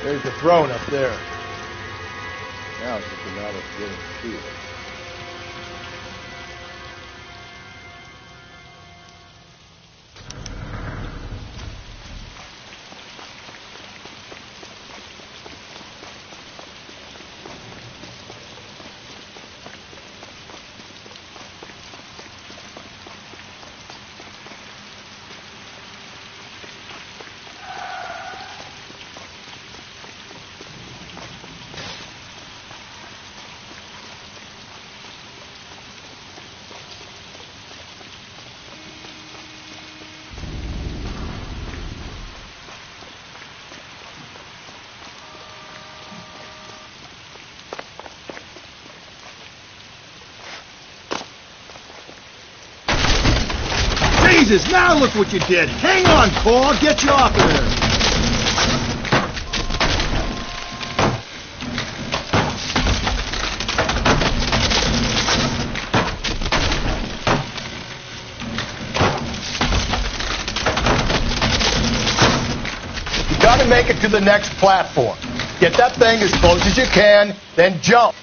There's the throne up there. Now it's just a matter of getting to it. Jesus, now look what you did. Hang on, Cole. I'll get you off of there. You gotta make it to the next platform. Get that thing as close as you can, then jump.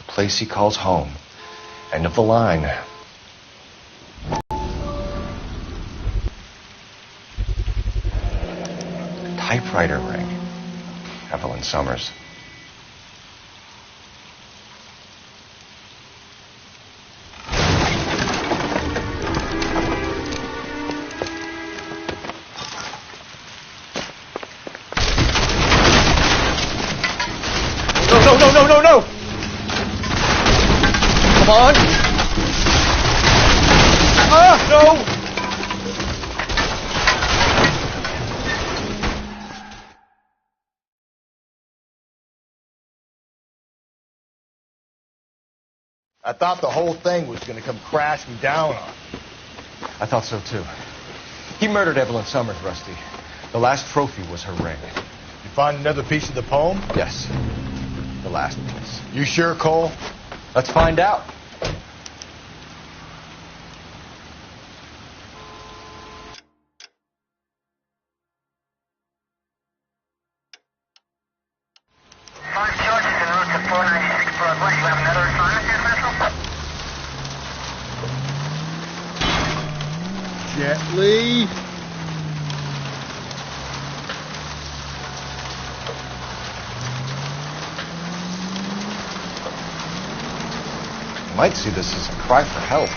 Place he calls home. End of the line. Typewriter ring. Evelyn Summers. No! Come on! No! I thought the whole thing was going to come crashing down on me. I thought so, too. He murdered Evelyn Summers, Rusty. The last trophy was her ring. You find another piece of the poem? Yes. The last piece. You sure, Cole? Let's find out. Gently. You might see this as a cry for help.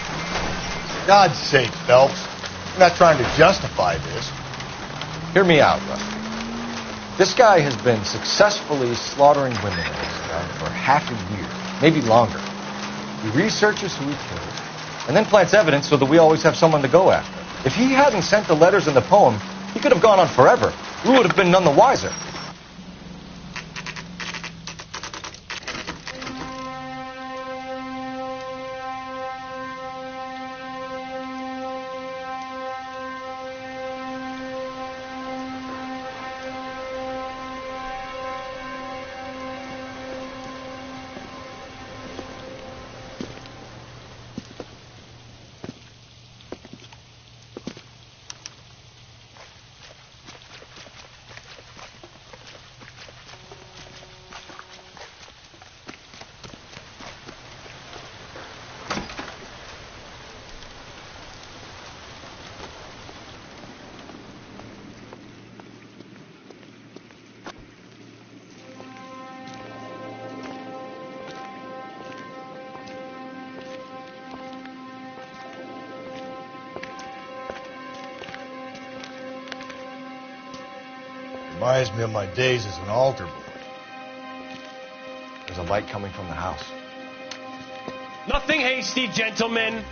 God's sake, Phelps. I'm not trying to justify this. Hear me out, Rusty. This guy has been successfully slaughtering women in this town for half a year, maybe longer. He researches who he killed, and then plants evidence so that we always have someone to go after. If he hadn't sent the letters in the poem, he could have gone on forever. We would have been none the wiser. Reminds me of my days as an altar boy. There's a light coming from the house. Nothing hasty, gentlemen.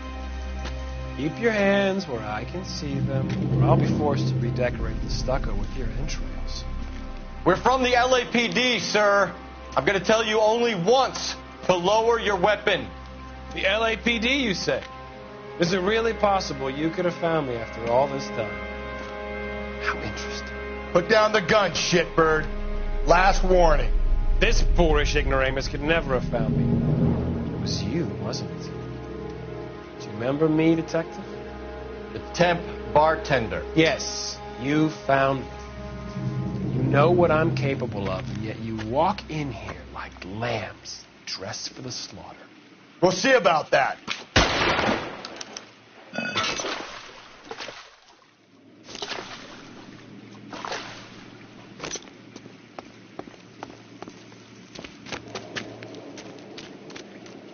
Keep your hands where I can see them, or I'll be forced to redecorate the stucco with your entrails. We're from the LAPD, sir. I'm going to tell you only once to lower your weapon. The LAPD, you say? Is it really possible you could have found me after all this time? How interesting. Put down the gun, shitbird. Last warning. This boorish ignoramus could never have found me. It was you, wasn't it? Do you remember me, detective? The temp bartender. Yes, you found me. You know what I'm capable of, and yet you walk in here like lambs dressed for the slaughter. We'll see about that.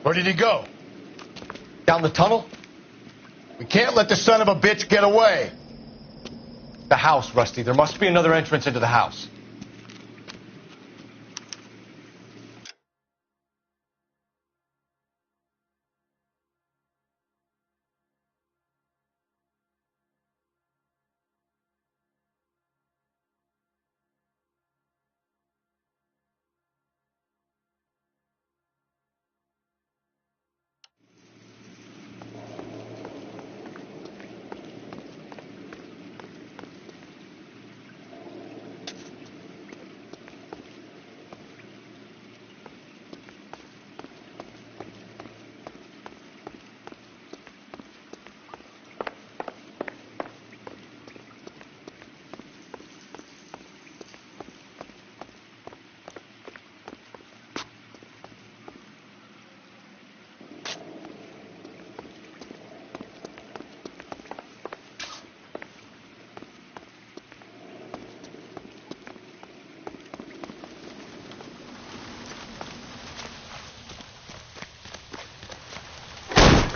Where did he go? Down the tunnel? We can't let the son of a bitch get away. The house, Rusty. There must be another entrance into the house.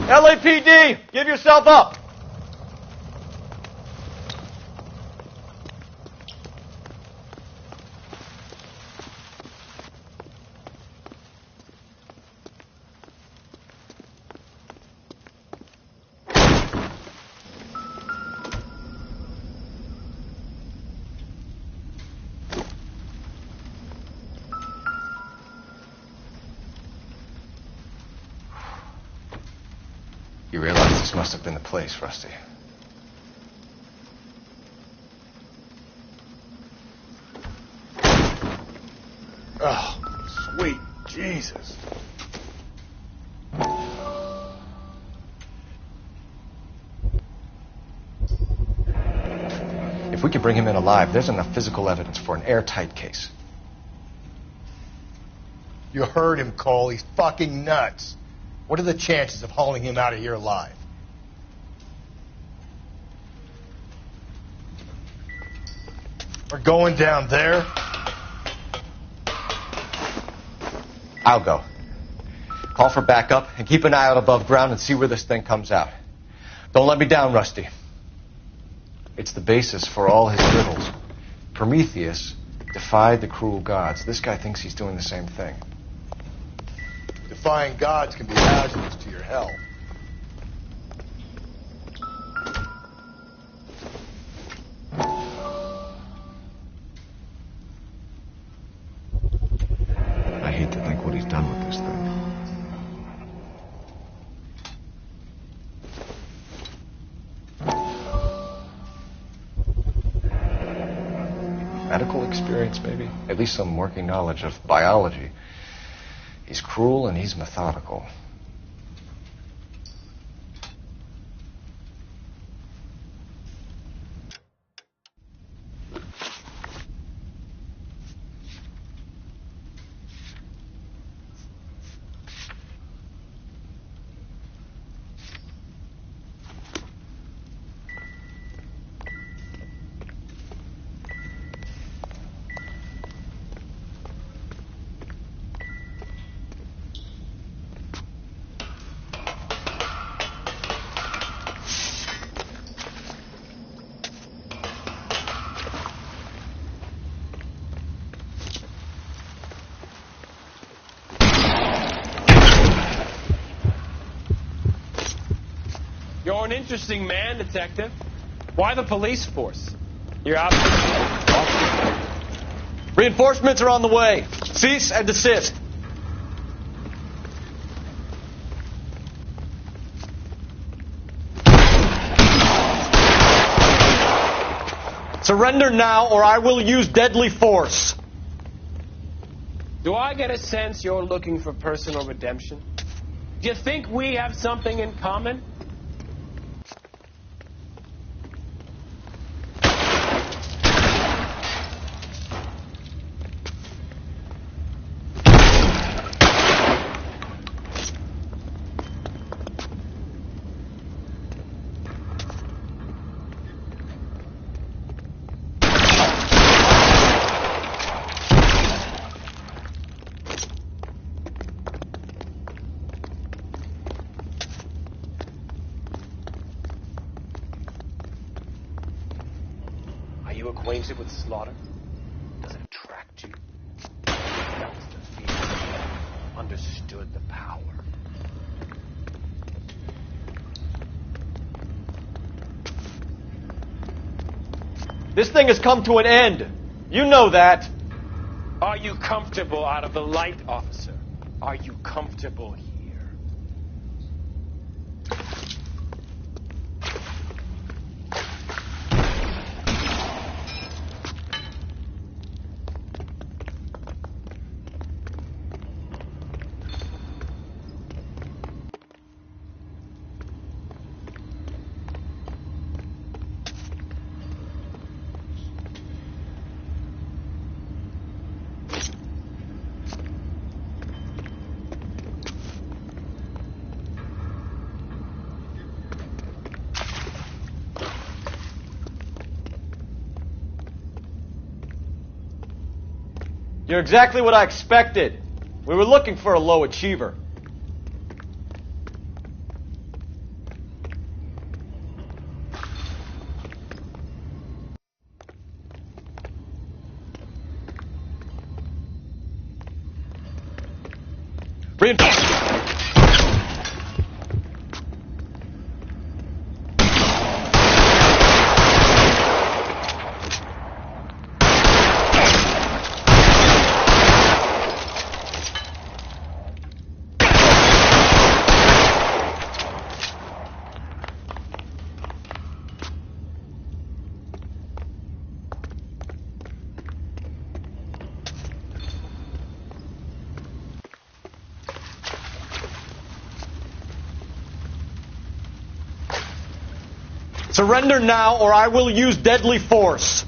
LAPD, give yourself up. You realize this must have been the place, Rusty. Oh, sweet Jesus. If we could bring him in alive, there's enough physical evidence for an airtight case. You heard him, Cole. He's fucking nuts. What are the chances of hauling him out of here alive? We're going down there. I'll go. Call for backup and keep an eye out above ground and see where this thing comes out. Don't let me down, Rusty. It's the basis for all his riddles. Prometheus defied the cruel gods. This guy thinks he's doing the same thing. Defying gods can be hazardous to your health. I hate to think what he's done with this thing. Medical experience, maybe? At least some working knowledge of biology. He's cruel and he's methodical. You're an interesting man, Detective. Why the police force? You're out. Reinforcements are on the way. Cease and desist. Surrender now or I will use deadly force. Do I get a sense you're looking for personal redemption? Do you think we have something in common? Are you acquainted with slaughter? Does it attract you? That was the feeling. Understood the power. This thing has come to an end. You know that. Are you comfortable out of the light, officer? Are you comfortable here? You're exactly what I expected. We were looking for a low achiever. Reinforcements. Surrender now or I will use deadly force.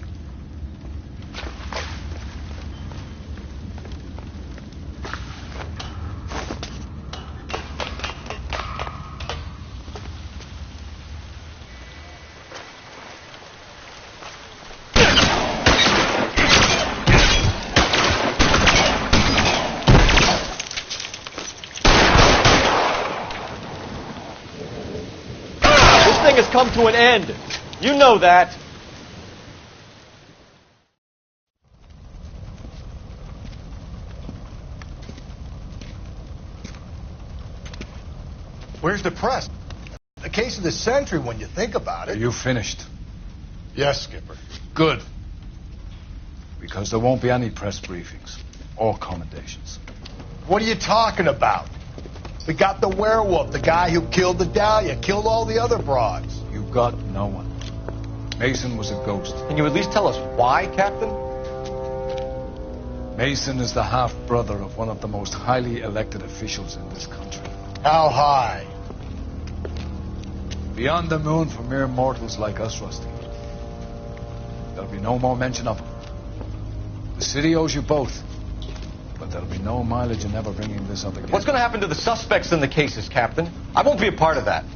This thing has come to an end. You know that. Where's the press? The case of the century when you think about Are it. you finished? Yes, Skipper. Good. Because there won't be any press briefings or commendations. What are you talking about? We got the werewolf, the guy who killed the Dahlia, killed all the other broads. You got no one. Mason was a ghost. Can you at least tell us why, Captain? Mason is the half-brother of one of the most highly elected officials in this country. How high? Beyond the moon for mere mortals like us, Rusty. There'll be no more mention of him. The city owes you both. But there'll be no mileage in ever bringing this up again. What's going to happen to the suspects in the cases, Captain? I won't be a part of that.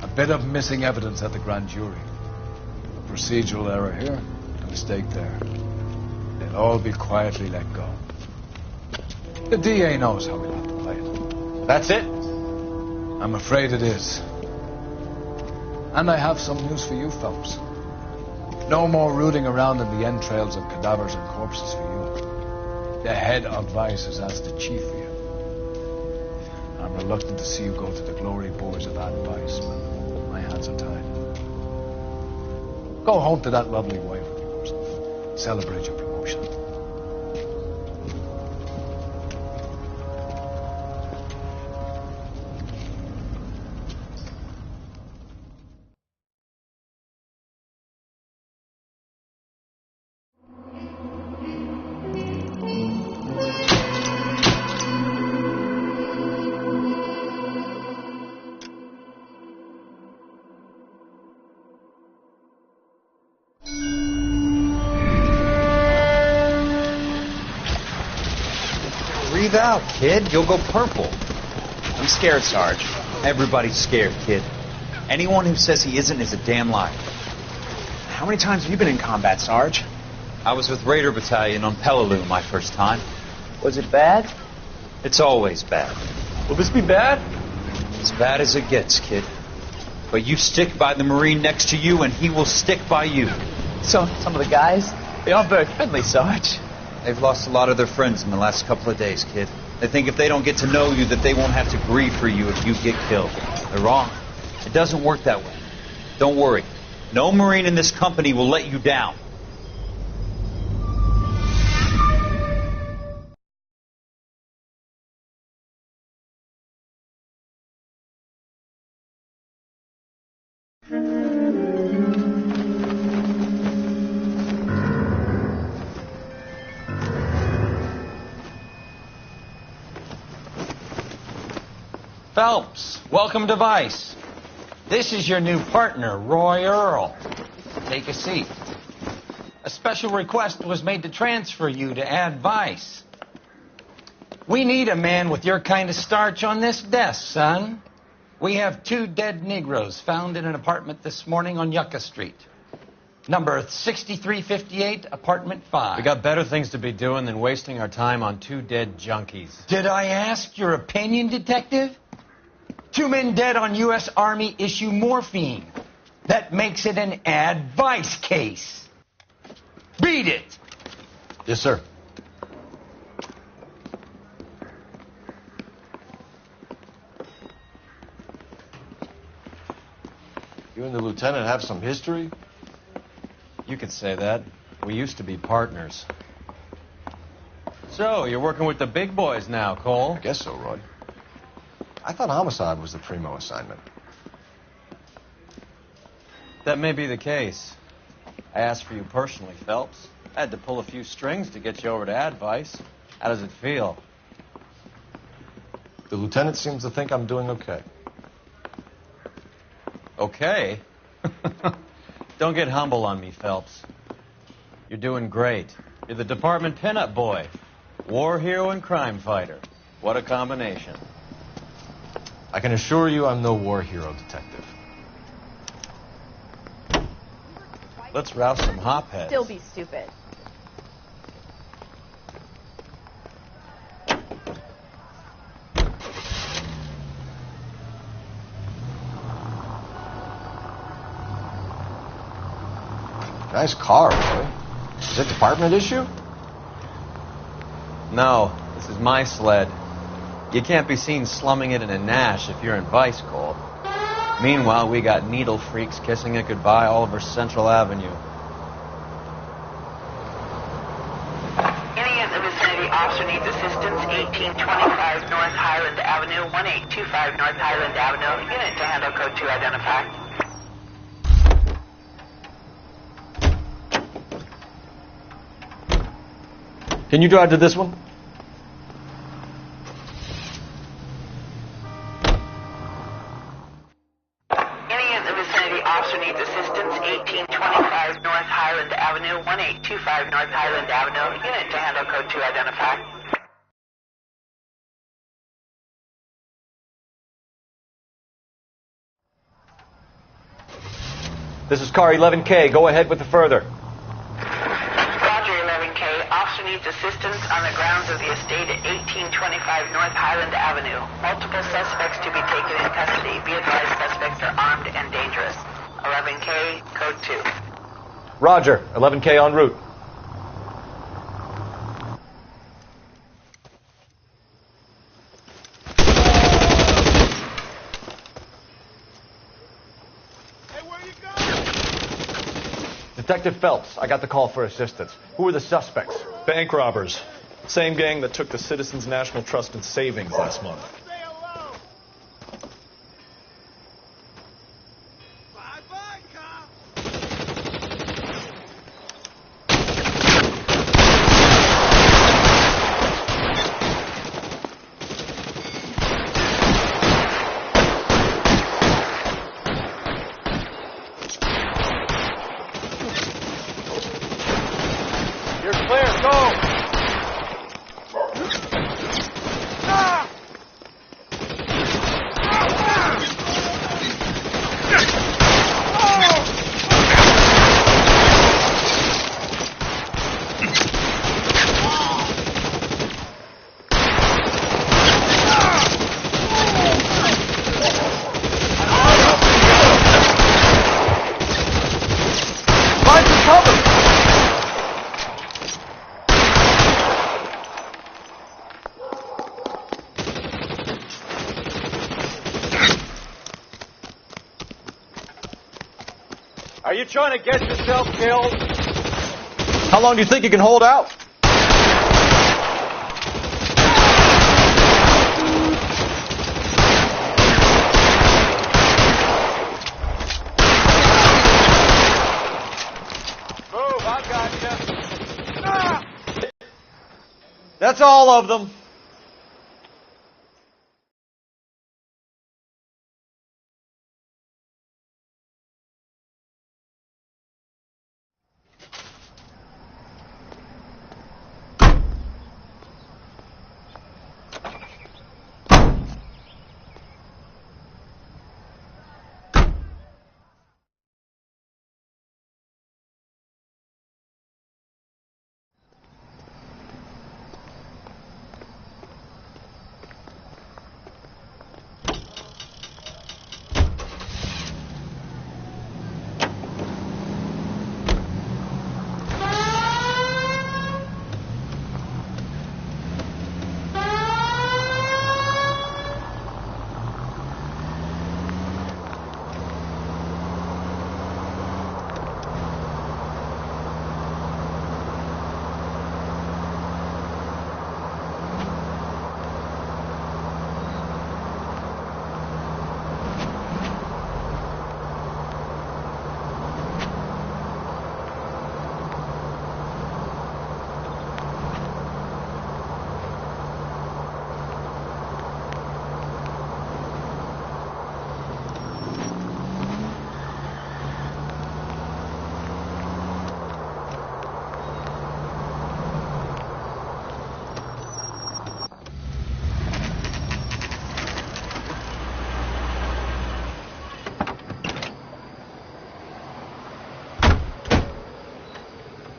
A bit of missing evidence at the grand jury. A procedural error here, a mistake there. They'll all be quietly let go. The DA knows how we'll have to play it. That's it? I'm afraid it is. And I have some news for you, Phelps. No more rooting around in the entrails of cadavers and corpses for you. The head of Vice has asked the chief for you. I'm reluctant to see you go to the glory boards of that Vice, but my hands are tied. Go home to that lovely wife of yours. Celebrate your promotion. Breathe out, kid. You'll go purple. I'm scared, Sarge. Everybody's scared, kid. Anyone who says he isn't is a damn liar. How many times have you been in combat, Sarge? I was with Raider Battalion on Peleliu my first time. Was it bad? It's always bad. Will this be bad? As bad as it gets, kid. But you stick by the Marine next to you, and he will stick by you. So, some of the guys, they aren't very friendly, Sarge. They've lost a lot of their friends in the last couple of days, kid. They think if they don't get to know you, that they won't have to grieve for you if you get killed. They're wrong. It doesn't work that way. Don't worry. No Marine in this company will let you down. Phelps, welcome to Vice. This is your new partner, Roy Earl. Take a seat. A special request was made to transfer you to Ad Vice. We need a man with your kind of starch on this desk, son. We have 2 dead Negroes found in an apartment this morning on Yucca Street. Number 6358, apartment 5. We got better things to be doing than wasting our time on 2 dead junkies. Did I ask your opinion, detective? 2 men dead on U.S. Army issue morphine. That makes it an Ad Vice case. Beat it! Yes, sir. You and the lieutenant have some history? You could say that. We used to be partners. So, you're working with the big boys now, Cole. I guess so, Roy. I thought homicide was the primo assignment. That may be the case. I asked for you personally, Phelps. I had to pull a few strings to get you over to Advice. How does it feel? The lieutenant seems to think I'm doing okay. Okay. Don't get humble on me, Phelps. You're doing great. You're the department pinup boy. War hero and crime fighter. What a combination. I can assure you I'm no war hero, detective. Let's rouse some hopheads. Still be stupid. Nice car, Roy. Is it department issue? No, this is my sled. You can't be seen slumming it in a Nash if you're in Vice, Cole. Meanwhile, we got needle freaks kissing it goodbye all over Central Avenue. Any in the vicinity officer needs assistance, 1825 North Highland Avenue, 1825 North Highland Avenue. Unit to handle code 2 identify. Can you drive to this one? Any in the vicinity officer needs assistance, 1825 North Highland Avenue, 1825 North Highland Avenue. Unit to handle code 2 identify. This is car 11K. Go ahead with the further. Roger, 11K. Officer needs assistance on the grounds of the estate at 1825 North Highland Avenue. Multiple suspects to be taken in custody. Be advised, suspects are armed and dangerous. 11K, code 2. Roger. 11K en route. Detective Phelps, I got the call for assistance. Who are the suspects? Bank robbers. Same gang that took the Citizens National Trust and Savings last month. You're clear. Go! Find some cover! Are you trying to get yourself killed? How long do you think you can hold out? Move, I got you. That's all of them.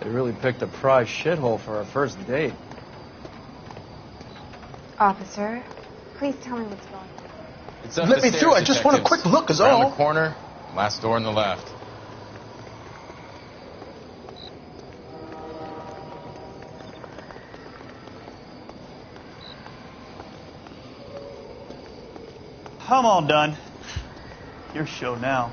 They really picked a prize shithole for our first date. Officer, please tell me what's going on. It's up Let the me through. I stairs, just want a detectives. quick look is Around all. the corner, last door on the left. I'm all done. Your show now.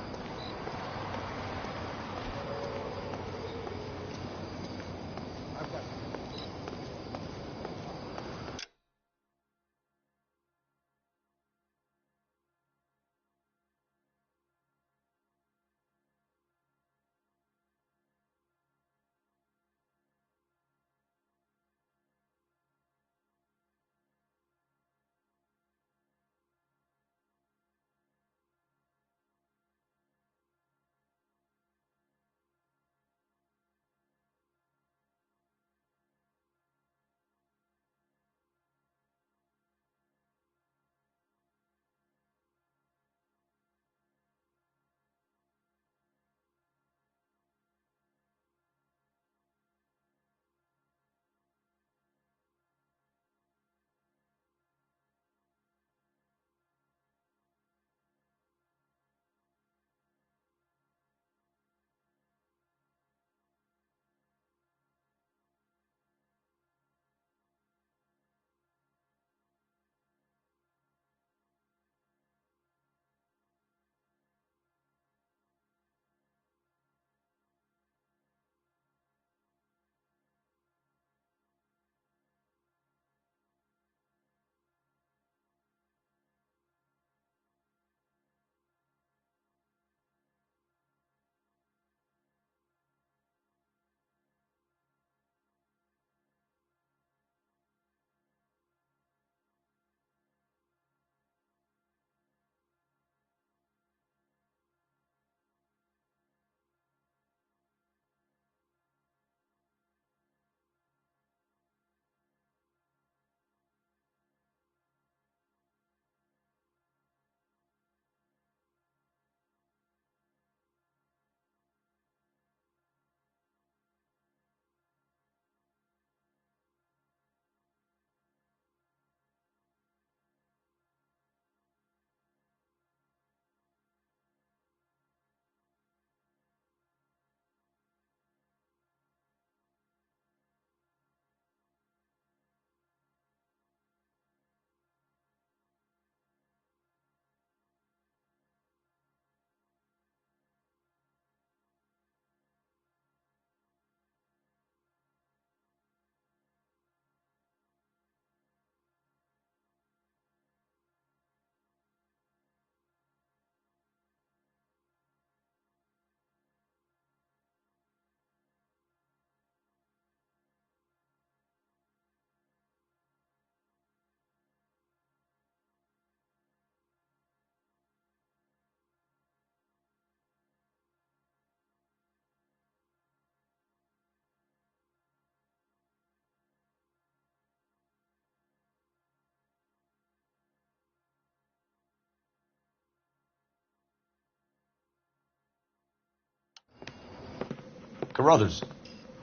Carruthers,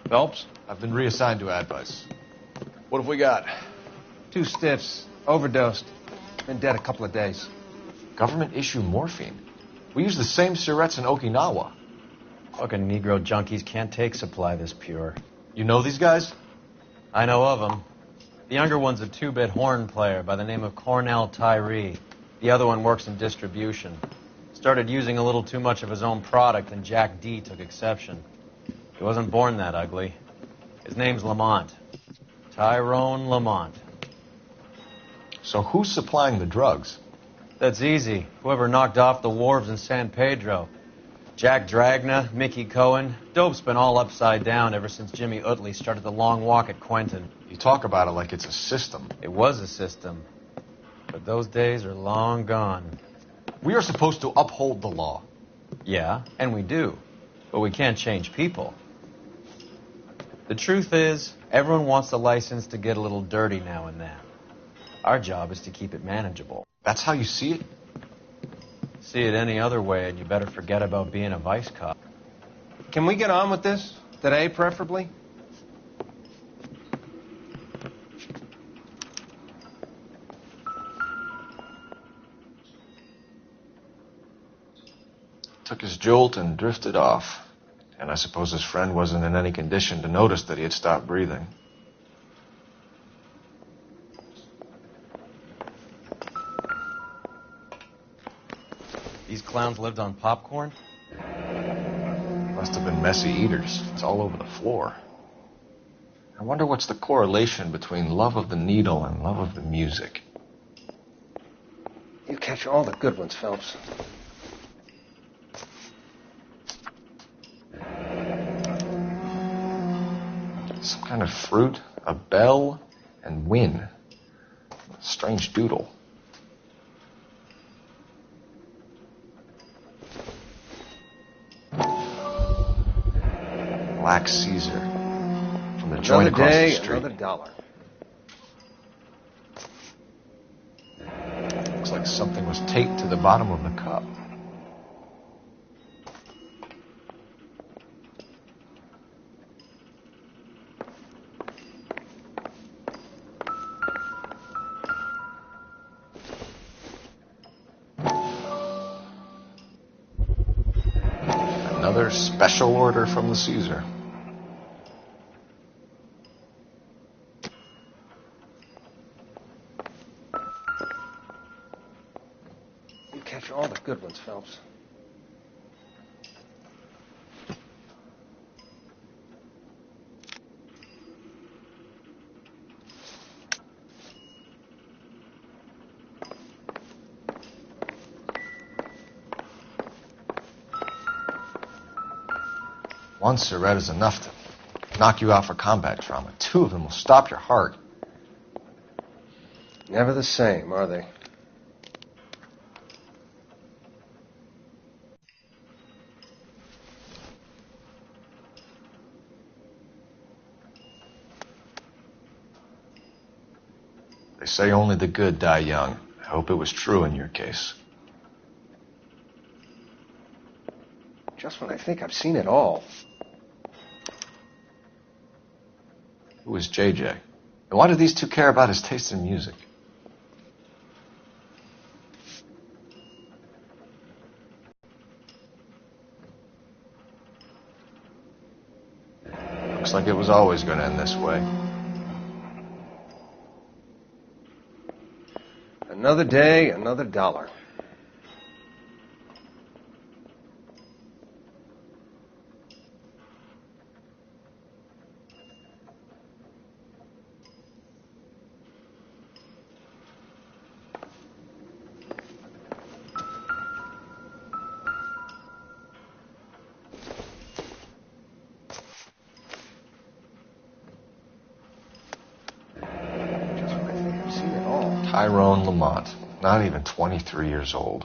Phelps? I've been reassigned to advice. What have we got? 2 stiffs, overdosed, been dead a couple of days. Government issue morphine. We use the same syrettes in Okinawa. Fucking Negro junkies can't take supply this pure. You know these guys? I know of them. The younger one's a 2-bit horn player by the name of Cornell Tyree. The other one works in distribution. Started using a little too much of his own product, and Jack D took exception. He wasn't born that ugly. His name's Lamont. Tyrone Lamont. So who's supplying the drugs? That's easy. Whoever knocked off the wharves in San Pedro. Jack Dragna, Mickey Cohen. Dope's been all upside down ever since Jimmy Utley started the long walk at Quentin. You talk about it like it's a system. It was a system. But those days are long gone. We are supposed to uphold the law. Yeah, and we do. But we can't change people. The truth is, everyone wants the license to get a little dirty now and then. Our job is to keep it manageable. That's how you see it? See it any other way, and you better forget about being a vice cop. Can we get on with this? Today, preferably? Took his jolt and drifted off. And I suppose his friend wasn't in any condition to notice that he had stopped breathing. These clowns lived on popcorn? Must have been messy eaters. It's all over the floor. I wonder what's the correlation between love of the needle and love of the music. You catch all the good ones, Phelps. Some kind of fruit, a bell, and win. Strange doodle. Black Caesar. From the joint across the street. Another dollar. Looks like something was taped to the bottom of the cup. Another special order from the Caesar. You catch all the good ones, Phelps. One cigarette is enough to knock you out for combat trauma. Two of them will stop your heart. Never the same, are they? They say only the good die young. I hope it was true in your case. Just when I think I've seen it all. Who is JJ? And why do these two care about his taste in music? Looks like it was always going to end this way. Another day, another dollar. Tyrone Lamont, not even 23 years old.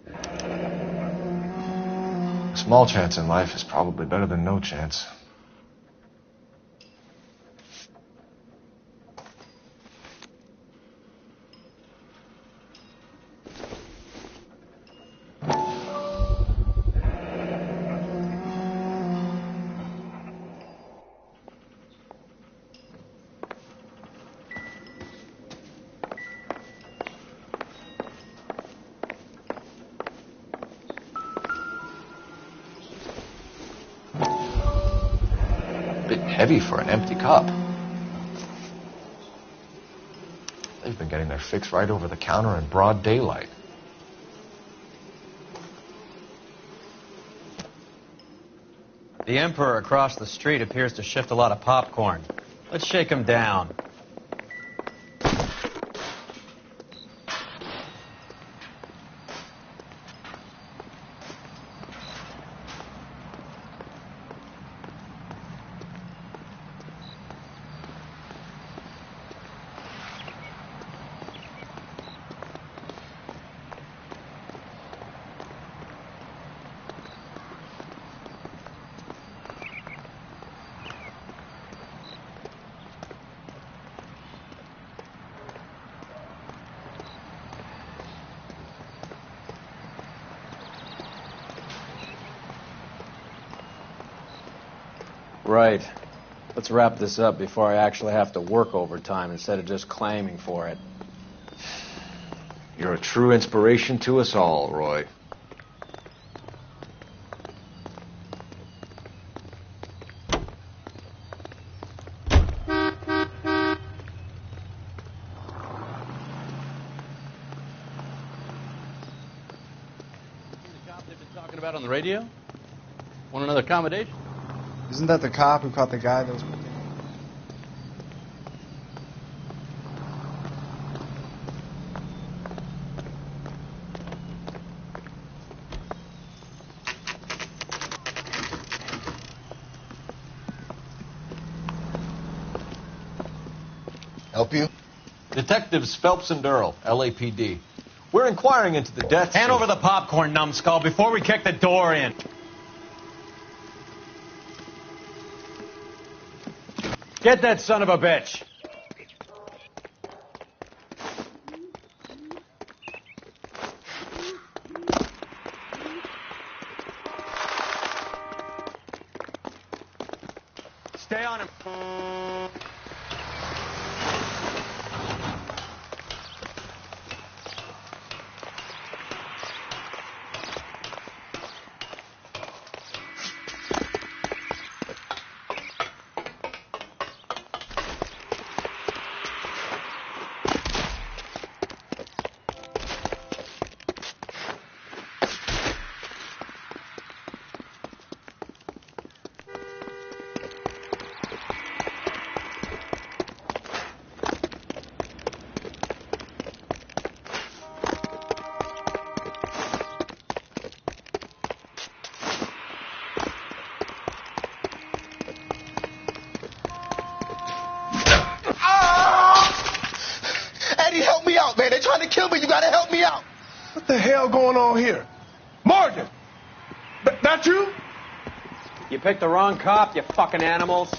A small chance in life is probably better than no chance. Heavy for an empty cup. They've been getting their fix right over the counter in broad daylight. The Emperor across the street appears to shift a lot of popcorn. Let's shake him down. Right. Let's wrap this up before I actually have to work overtime instead of just claiming for it. You're a true inspiration to us all, Roy. Talking about on the radio? Want another accommodation? Isn't that the cop who caught the guy that was... Help you? Detectives Phelps and Earl, LAPD. We're inquiring into the deaths. Hand over the popcorn, numbskull, before we kick the door in. Get that son of a bitch. Stay on him. Eddie, help me out, man. They're trying to kill me. You gotta help me out. What the hell going on here? Morgan! That you? You picked the wrong cop, you fucking animals.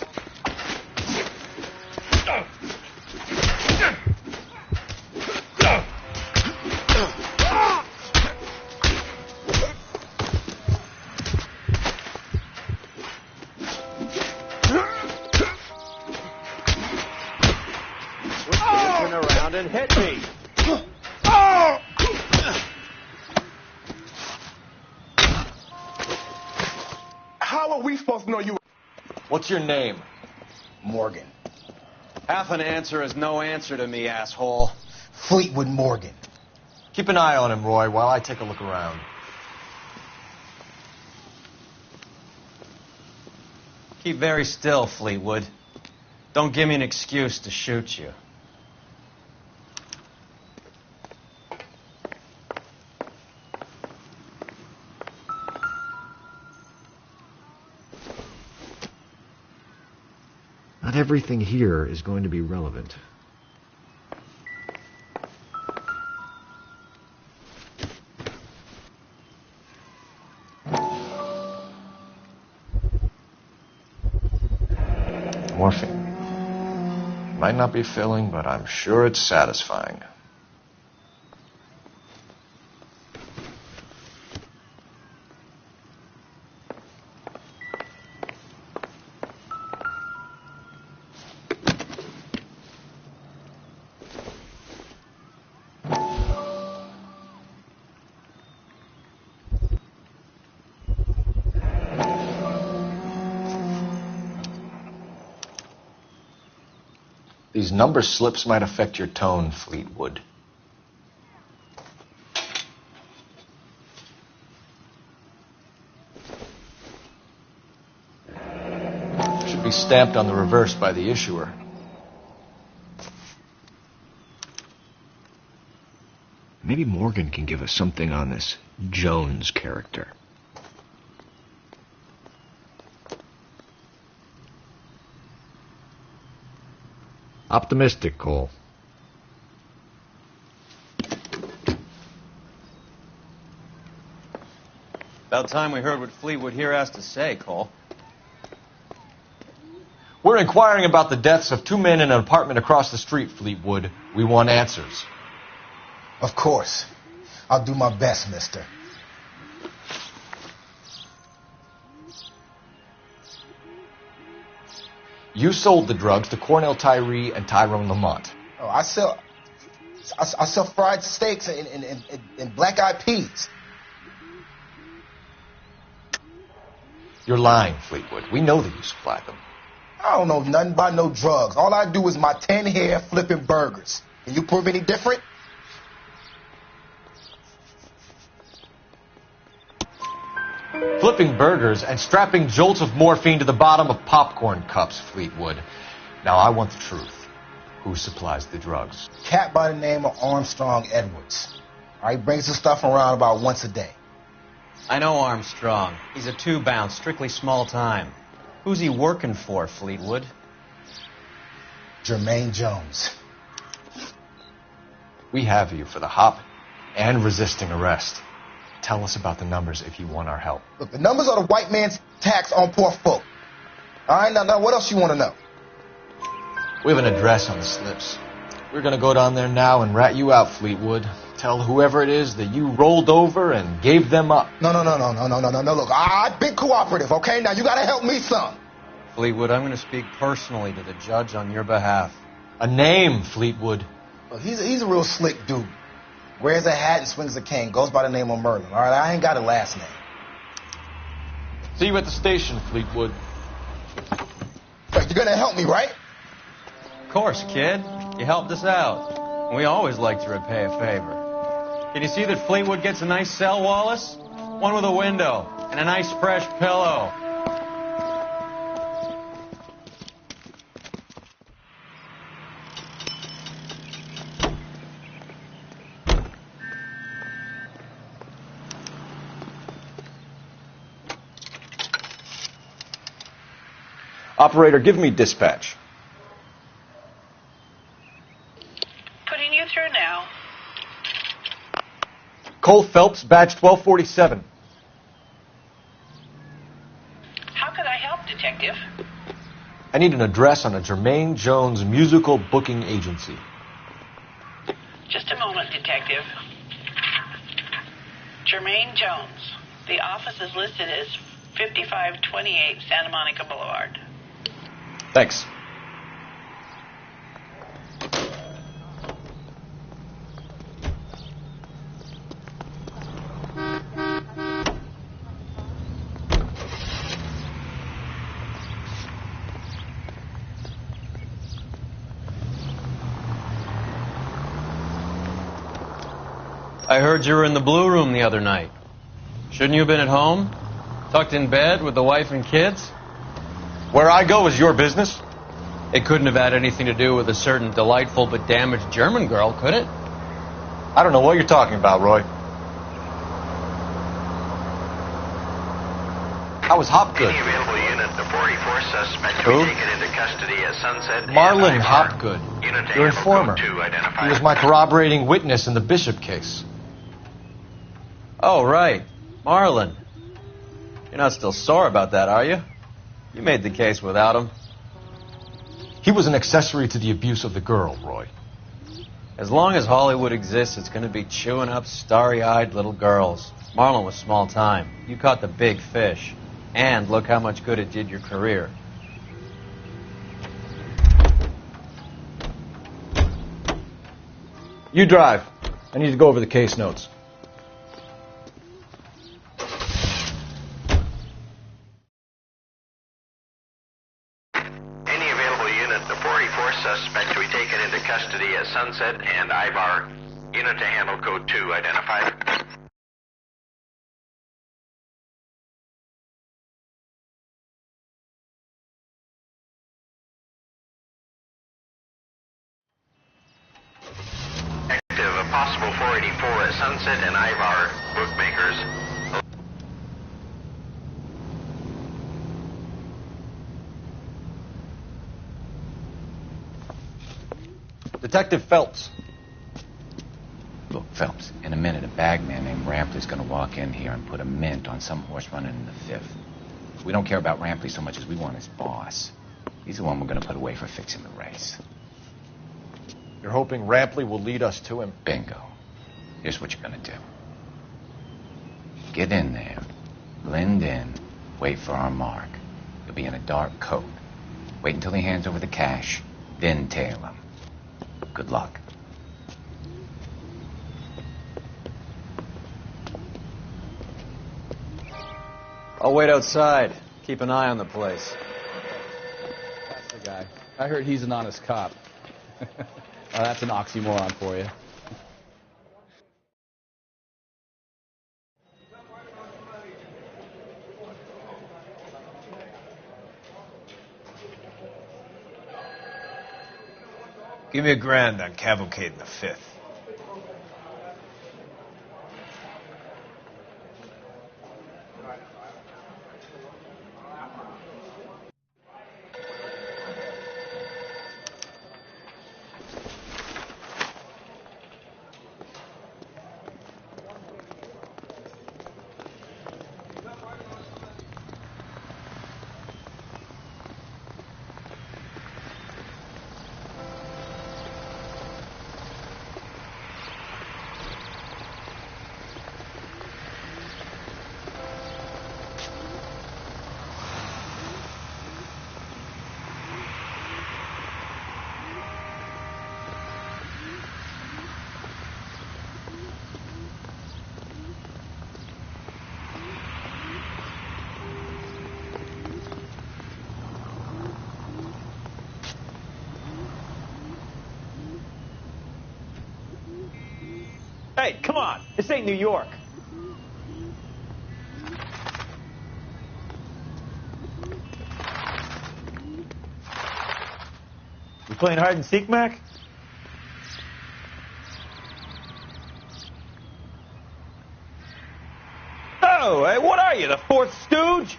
Turn around and hit me. How are we supposed to know you? What's your name? Morgan. Half an answer is no answer to me, asshole. Fleetwood Morgan. Keep an eye on him, Roy, while I take a look around. Keep very still, Fleetwood. Don't give me an excuse to shoot you. Not everything here is going to be relevant. Morphine. Might not be filling, but I'm sure it's satisfying. These number slips might affect your tone, Fleetwood. Should be stamped on the reverse by the issuer. Maybe Morgan can give us something on this Jones character. Optimistic, Cole. About time we heard what Fleetwood here has to say, Cole. We're inquiring about the deaths of two men in an apartment across the street, Fleetwood. We want answers. Of course. I'll do my best, mister. You sold the drugs to Cornell Tyree and Tyrone Lamont. Oh, I sell fried steaks and black-eyed peas. You're lying, Fleetwood. We know that you supplied them. I don't know nothing about no drugs. All I do is my 10 hair flipping burgers. Can you prove any different? Flipping burgers and strapping jolts of morphine to the bottom of popcorn cups, Fleetwood. Now, I want the truth. Who supplies the drugs? Cat by the name of Armstrong Edwards. All right, brings the stuff around about once a day. I know Armstrong. He's a two-bounce, strictly small time. Who's he working for, Fleetwood? Jermaine Jones. We have you for the hop and resisting arrest. Tell us about the numbers if you want our help. Look, the numbers are the white man's tax on poor folk. All right, now what else you want to know? We have an address on the slips. We're going to go down there now and rat you out, Fleetwood. Tell whoever it is that you rolled over and gave them up. No. Look, I've been cooperative, okay? Now you got to help me some. Fleetwood, I'm going to speak personally to the judge on your behalf. A name, Fleetwood. Look, he's a real slick dude. Wears a hat and swings a cane. Goes by the name of Merlin. All right, I ain't got a last name. See you at the station, Fleetwood. Wait, you're gonna help me, right? Of course, kid. You helped us out. We always like to repay a favor. Can you see that Fleetwood gets a nice cell, Wallace? One with a window and a nice fresh pillow. Operator, give me dispatch. Putting you through now. Cole Phelps, badge 1247. How can I help, Detective? I need an address on a Jermaine Jones musical booking agency. Just a moment, Detective. Jermaine Jones. The office is listed as 5528 Santa Monica Boulevard. Thanks. I heard you were in the Blue Room the other night. Shouldn't you have been at home? Tucked in bed with the wife and kids? Where I go is your business? It couldn't have had anything to do with a certain delightful but damaged German girl, could it? I don't know what you're talking about, Roy. How was Hopgood? Any available unit, the 44 suspect to Who? be taken into custody at Sunset. Marlon and Hopgood, Unit to your handle informer. code 2 identified. He was my corroborating witness in the Bishop case. Oh, right. Marlon. You're not still sore about that, are you? You made the case without him. He was an accessory to the abuse of the girl, Roy. As long as Hollywood exists, it's going to be chewing up starry-eyed little girls. Marlon was small time. You caught the big fish. And look how much good it did your career. You drive. I need to go over the case notes. Any available unit, the 44 suspect to be taken into custody at Sunset and Ivar. Unit to handle code 2 identified. Active, a possible 484 at Sunset and Ivar, bookmakers. Detective Phelps. Look, Phelps, in a minute, a bagman named Rampley's going to walk in here and put a mint on some horse running in the fifth. We don't care about Rampley so much as we want his boss. He's the one we're going to put away for fixing the race. You're hoping Rampley will lead us to him? Bingo. Here's what you're going to do. Get in there, blend in, wait for our mark. You'll be in a dark coat. Wait until he hands over the cash, then tail him. Good luck. I'll wait outside. Keep an eye on the place. That's the guy. I heard he's an honest cop. Oh, that's an oxymoron for you. Give me $1,000 on Cavalcade in the 5th. Hey, come on. This ain't New York. You playing hide and seek, Mac? Oh, hey, what are you, the fourth stooge?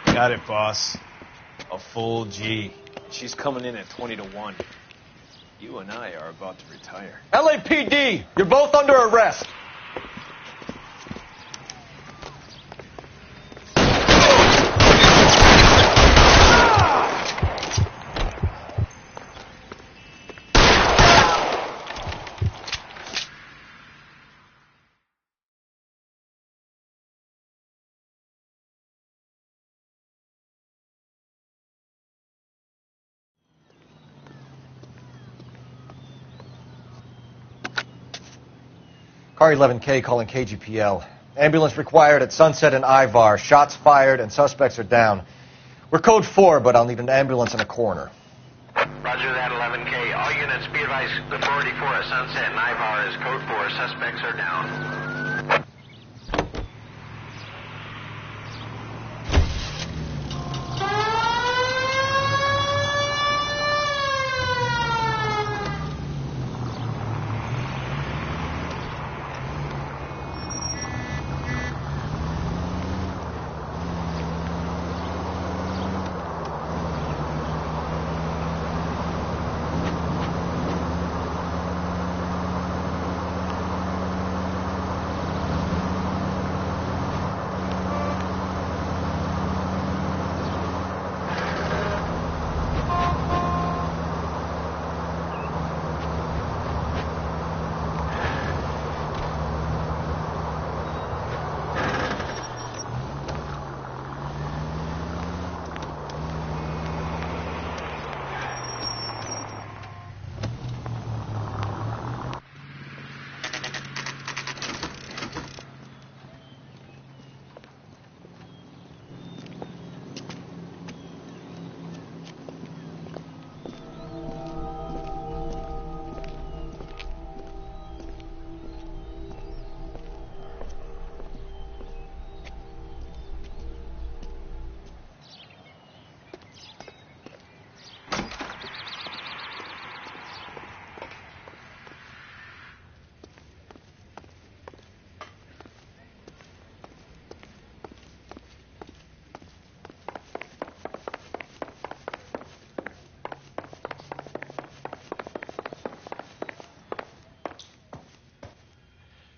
Got it, boss. A full G. She's coming in at 20 to 1. You and I are about to retire. LAPD, you're both under arrest. Car 11K calling KGPL. Ambulance required at Sunset and Ivar. Shots fired and suspects are down. We're code 4, but I'll need an ambulance and a coroner. Roger that, 11K. All units be advised, the 484 at Sunset and Ivar is code 4. Suspects are down.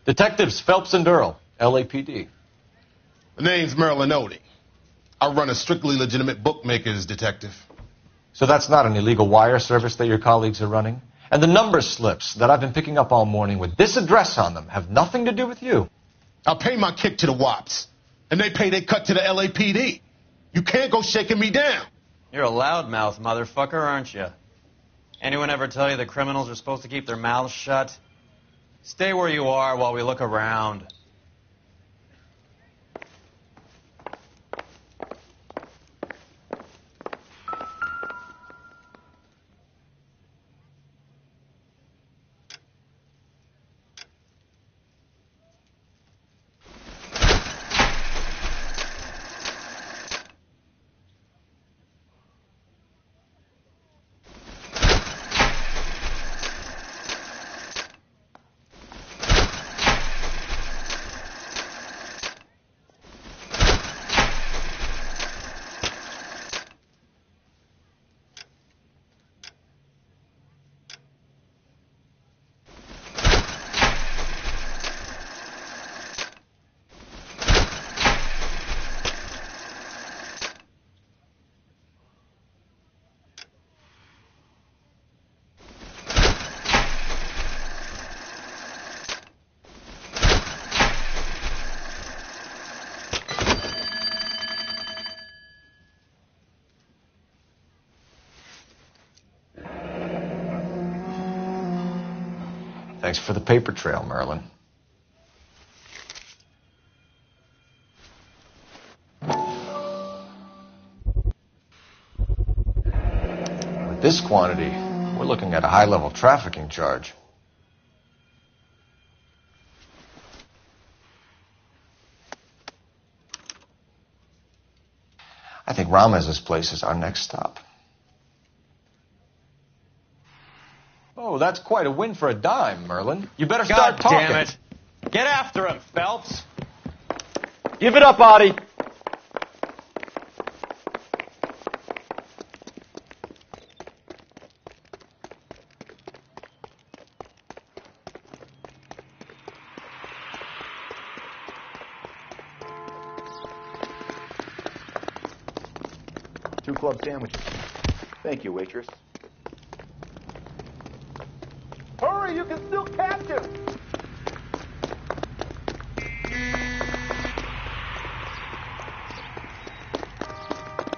Detectives Phelps and Earl, LAPD. The name's Merlin Odie. I run a strictly legitimate bookmakers detective. So that's not an illegal wire service that your colleagues are running? And the number slips that I've been picking up all morning with this address on them have nothing to do with you? I pay my kick to the WAPs, and they pay their cut to the LAPD. You can't go shaking me down. You're a loudmouth motherfucker, aren't you? Anyone ever tell you that criminals are supposed to keep their mouths shut? Stay where you are while we look around. Thanks for the paper trail, Merlin. With this quantity, we're looking at a high-level trafficking charge. I think Ramez's place is our next stop. Oh, that's quite a win for a dime, Merlin. You better start talking. God damn it. Get after him, Phelps. Give it up, Audie. Two club sandwiches. Thank you, waitress. Hurry, you can still catch him!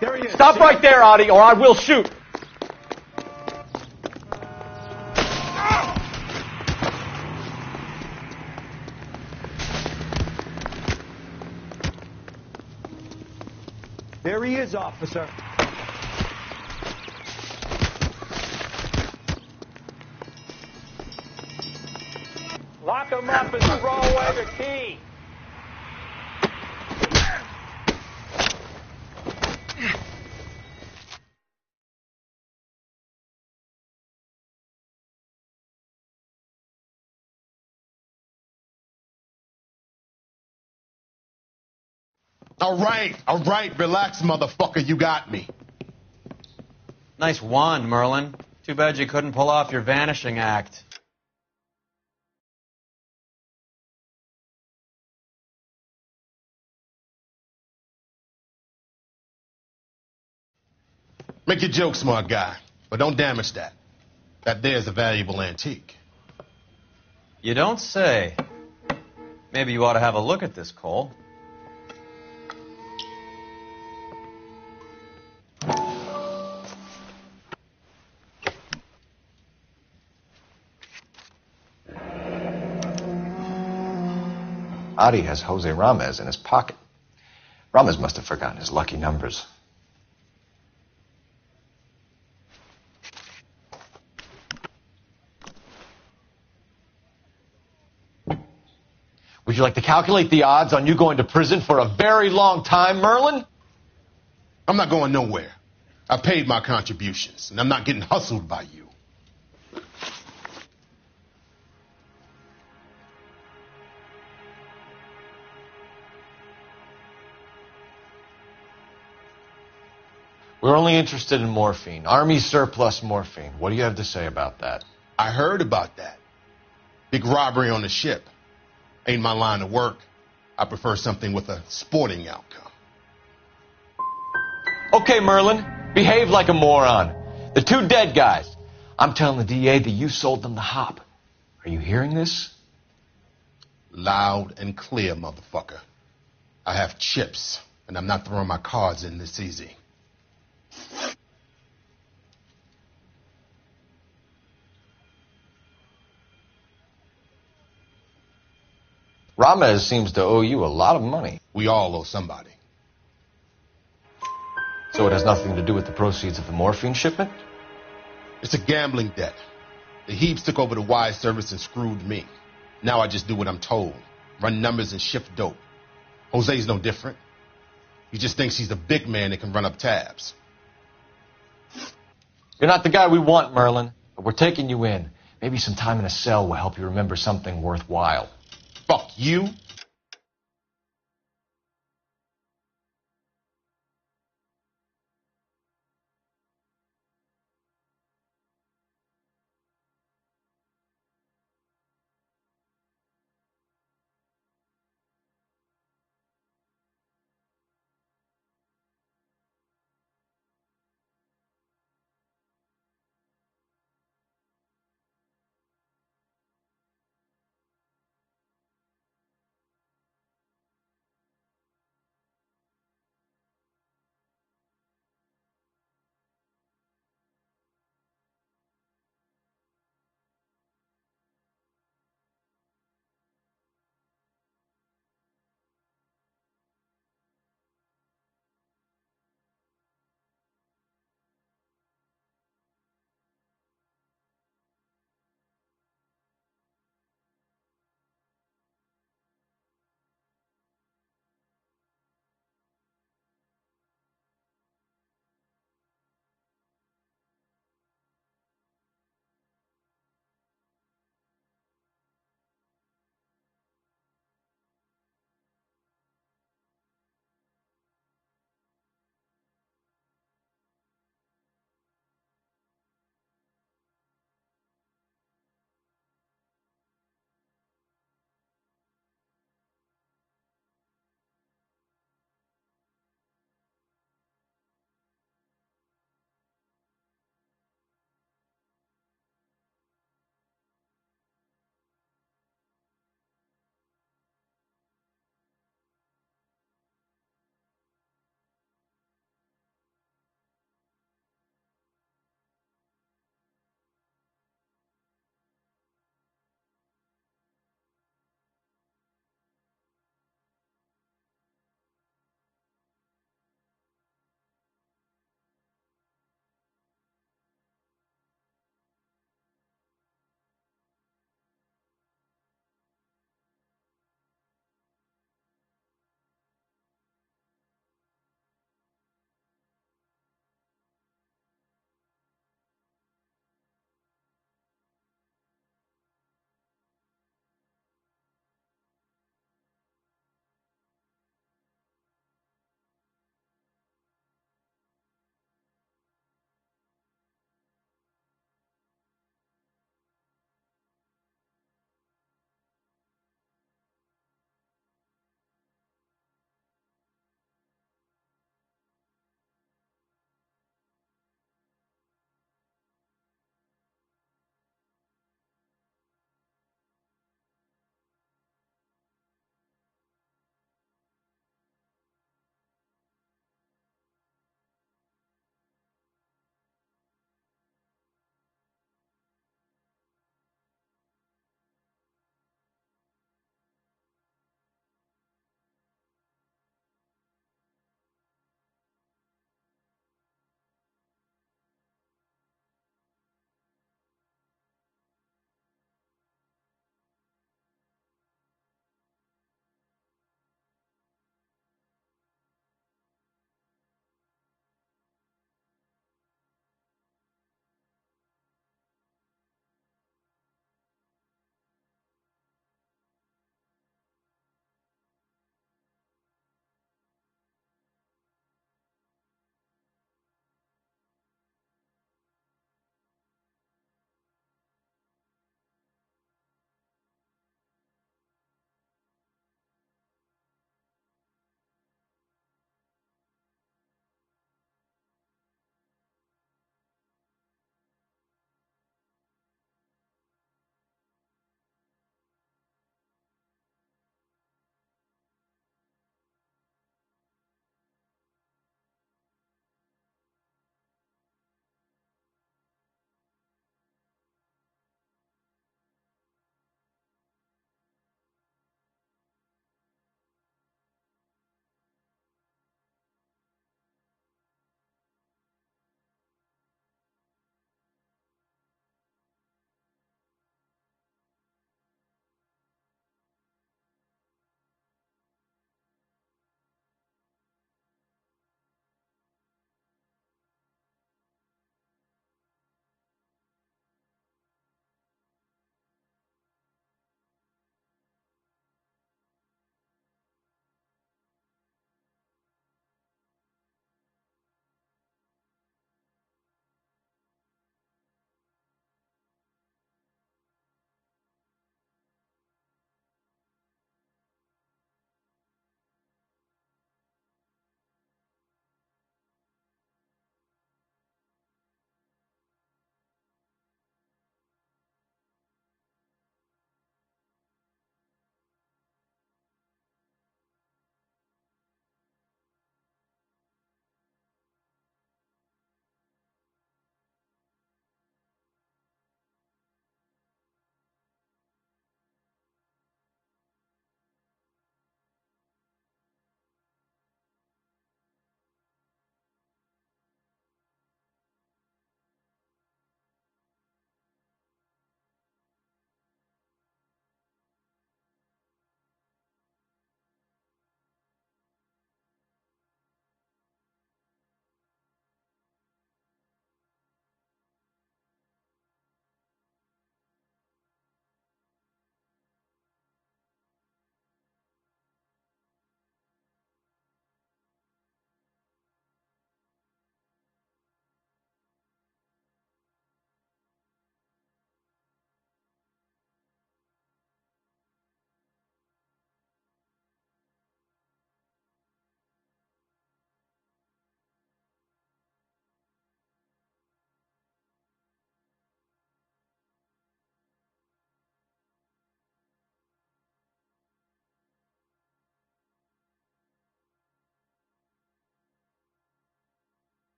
There he is. Stop right there, Audie, or I will shoot. There he is, officer. Lock him up and throw away the key. All right, relax, motherfucker, you got me. Nice wand, Merlin. Too bad you couldn't pull off your vanishing act. Make your joke, smart guy, but don't damage that. That there's a valuable antique. You don't say. Maybe you ought to have a look at this, Cole. Audie has Jose Ramez in his pocket. Ramez must have forgotten his lucky numbers. Would you like to calculate the odds on you going to prison for a very long time, Merlin? I'm not going nowhere. I paid my contributions, and I'm not getting hustled by you. We're only interested in morphine. Army surplus morphine. What do you have to say about that? I heard about that. Big robbery on the ship. Ain't my line of work. I prefer something with a sporting outcome. Okay, Merlin, behave like a moron. The two dead guys. I'm telling the DA that you sold them the hop. Are you hearing this? Loud and clear, motherfucker. I have chips, and I'm not throwing my cards in this easy. Ramez seems to owe you a lot of money. We all owe somebody. So it has nothing to do with the proceeds of the morphine shipment? It's a gambling debt. The Heaps took over the wire service and screwed me. Now I just do what I'm told. Run numbers and shift dope. Jose's no different. He just thinks he's the big man that can run up tabs. You're not the guy we want, Merlin, but we're taking you in. Maybe some time in a cell will help you remember something worthwhile. Fuck you.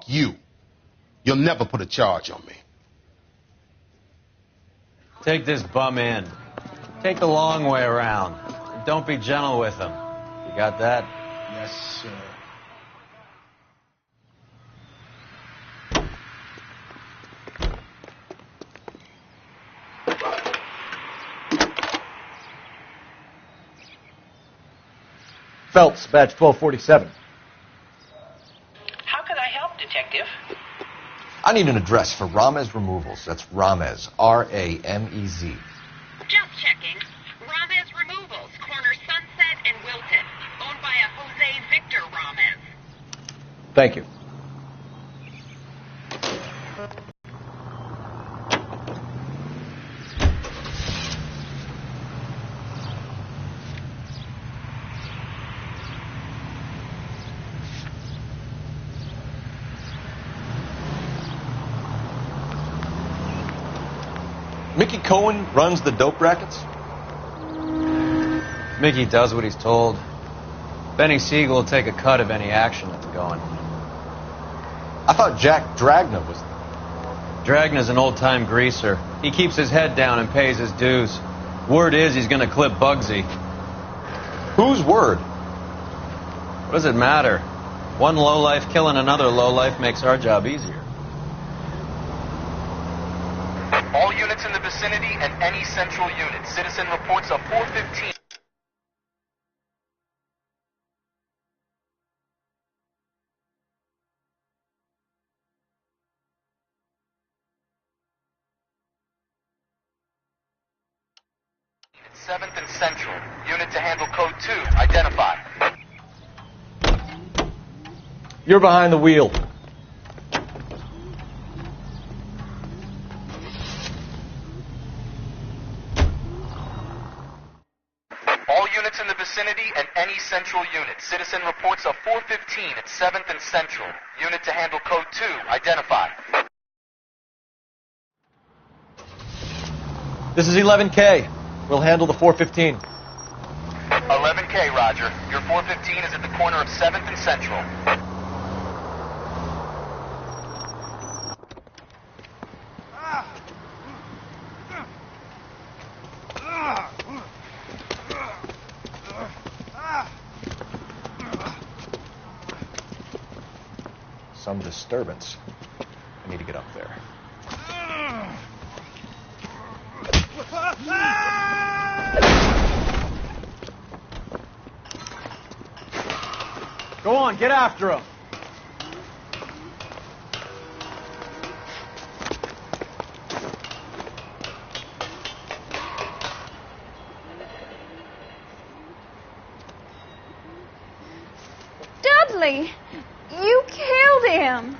you. You'll never put a charge on me. Take this bum in. Take the long way around. And don't be gentle with him. You got that? Yes, sir. Phelps, badge 1247. How could I help, Detective? I need an address for Ramez Removals. That's Ramez, R-A-M-E-Z. Just checking. Ramez Removals, corner Sunset and Wilton. Owned by a Jose Victor Ramez. Thank you. Mickey Cohen runs the dope rackets? Mickey does what he's told. Benny Siegel will take a cut of any action that's going. I thought Jack Dragna was... Dragna's an old-time greaser. He keeps his head down and pays his dues. Word is he's going to clip Bugsy. Whose word? What does it matter? One lowlife killing another lowlife makes our job easier. All units in the vicinity and any central unit. Citizen reports of 415. Seventh and Central. Unit to handle code 2. Identify. You're behind the wheel. All units in the vicinity and any central unit. Citizen reports of 415 at 7th and Central. Unit to handle code 2. Identify. This is 11K. We'll handle the 415. 11K, Roger. Your 415 is at the corner of 7th and Central. Some disturbance. I need to get up there. Go on, get after him. Dudley, you killed him.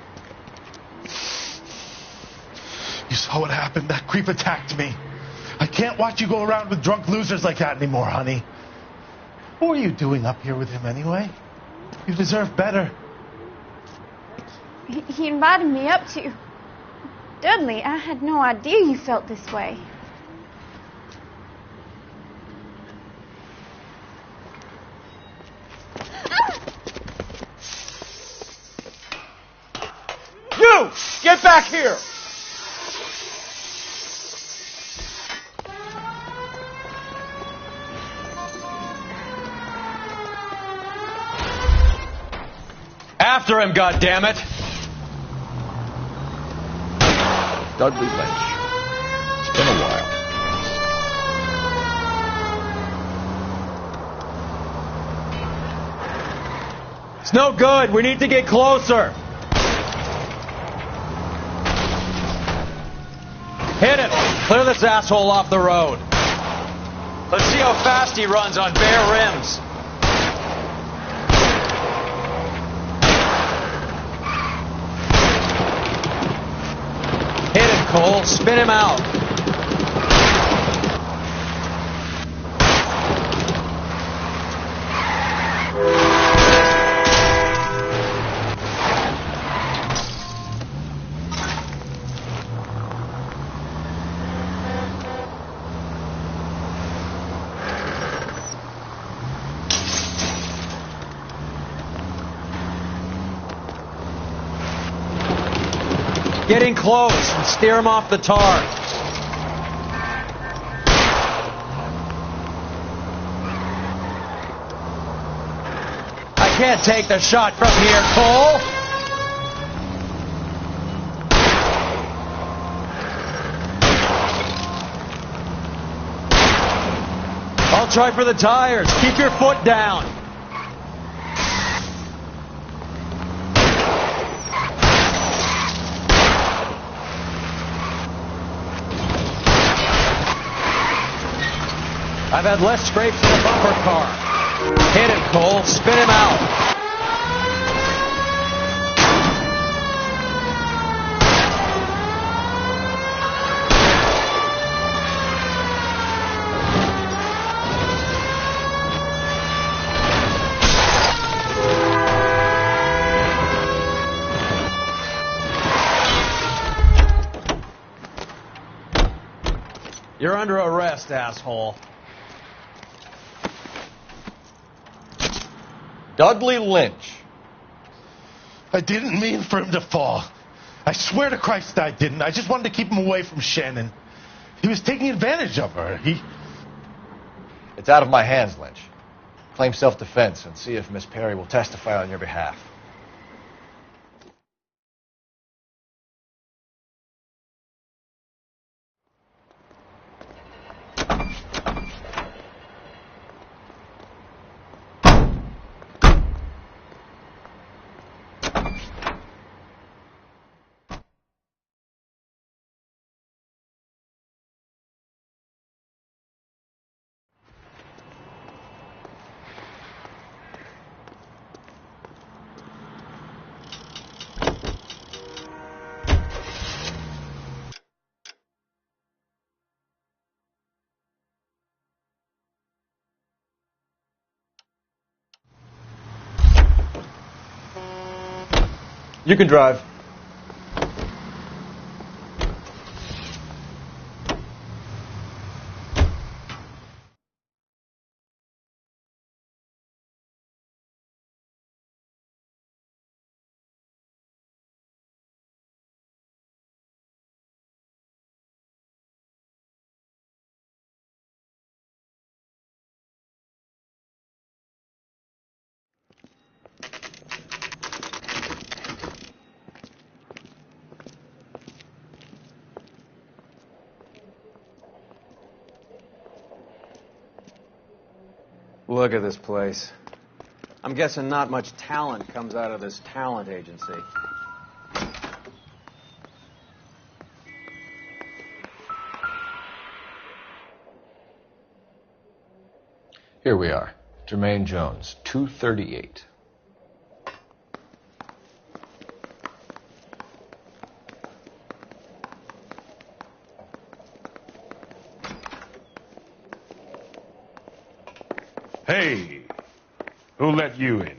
You saw what happened. That creep attacked me. I can't watch you go around with drunk losers like that anymore, honey. What are you doing up here with him anyway? You deserve better. He invited me up to. Dudley, I had no idea you felt this way. You! Get back here! After him, goddammit! Dudley Lynch. It's been a while. It's no good. We need to get closer. Hit him. Clear this asshole off the road. Let's see how fast he runs on bare rims. Hit him, Cole. Spin him out. Get in close and steer him off the tar. I can't take the shot from here, Cole. I'll try for the tires. Keep your foot down. I've had less scrapes than a bumper car. Hit him, Cole. Spin him out. You're under arrest, asshole. Dudley Lynch. I didn't mean for him to fall. I swear to Christ I didn't. I just wanted to keep him away from Shannon. He was taking advantage of her. It's out of my hands, Lynch. Claim self-defense and see if Miss Perry will testify on your behalf. You can drive. Look at this place. I'm guessing not much talent comes out of this talent agency. Here we are. Jermaine Jones, 238. Hey, who let you in?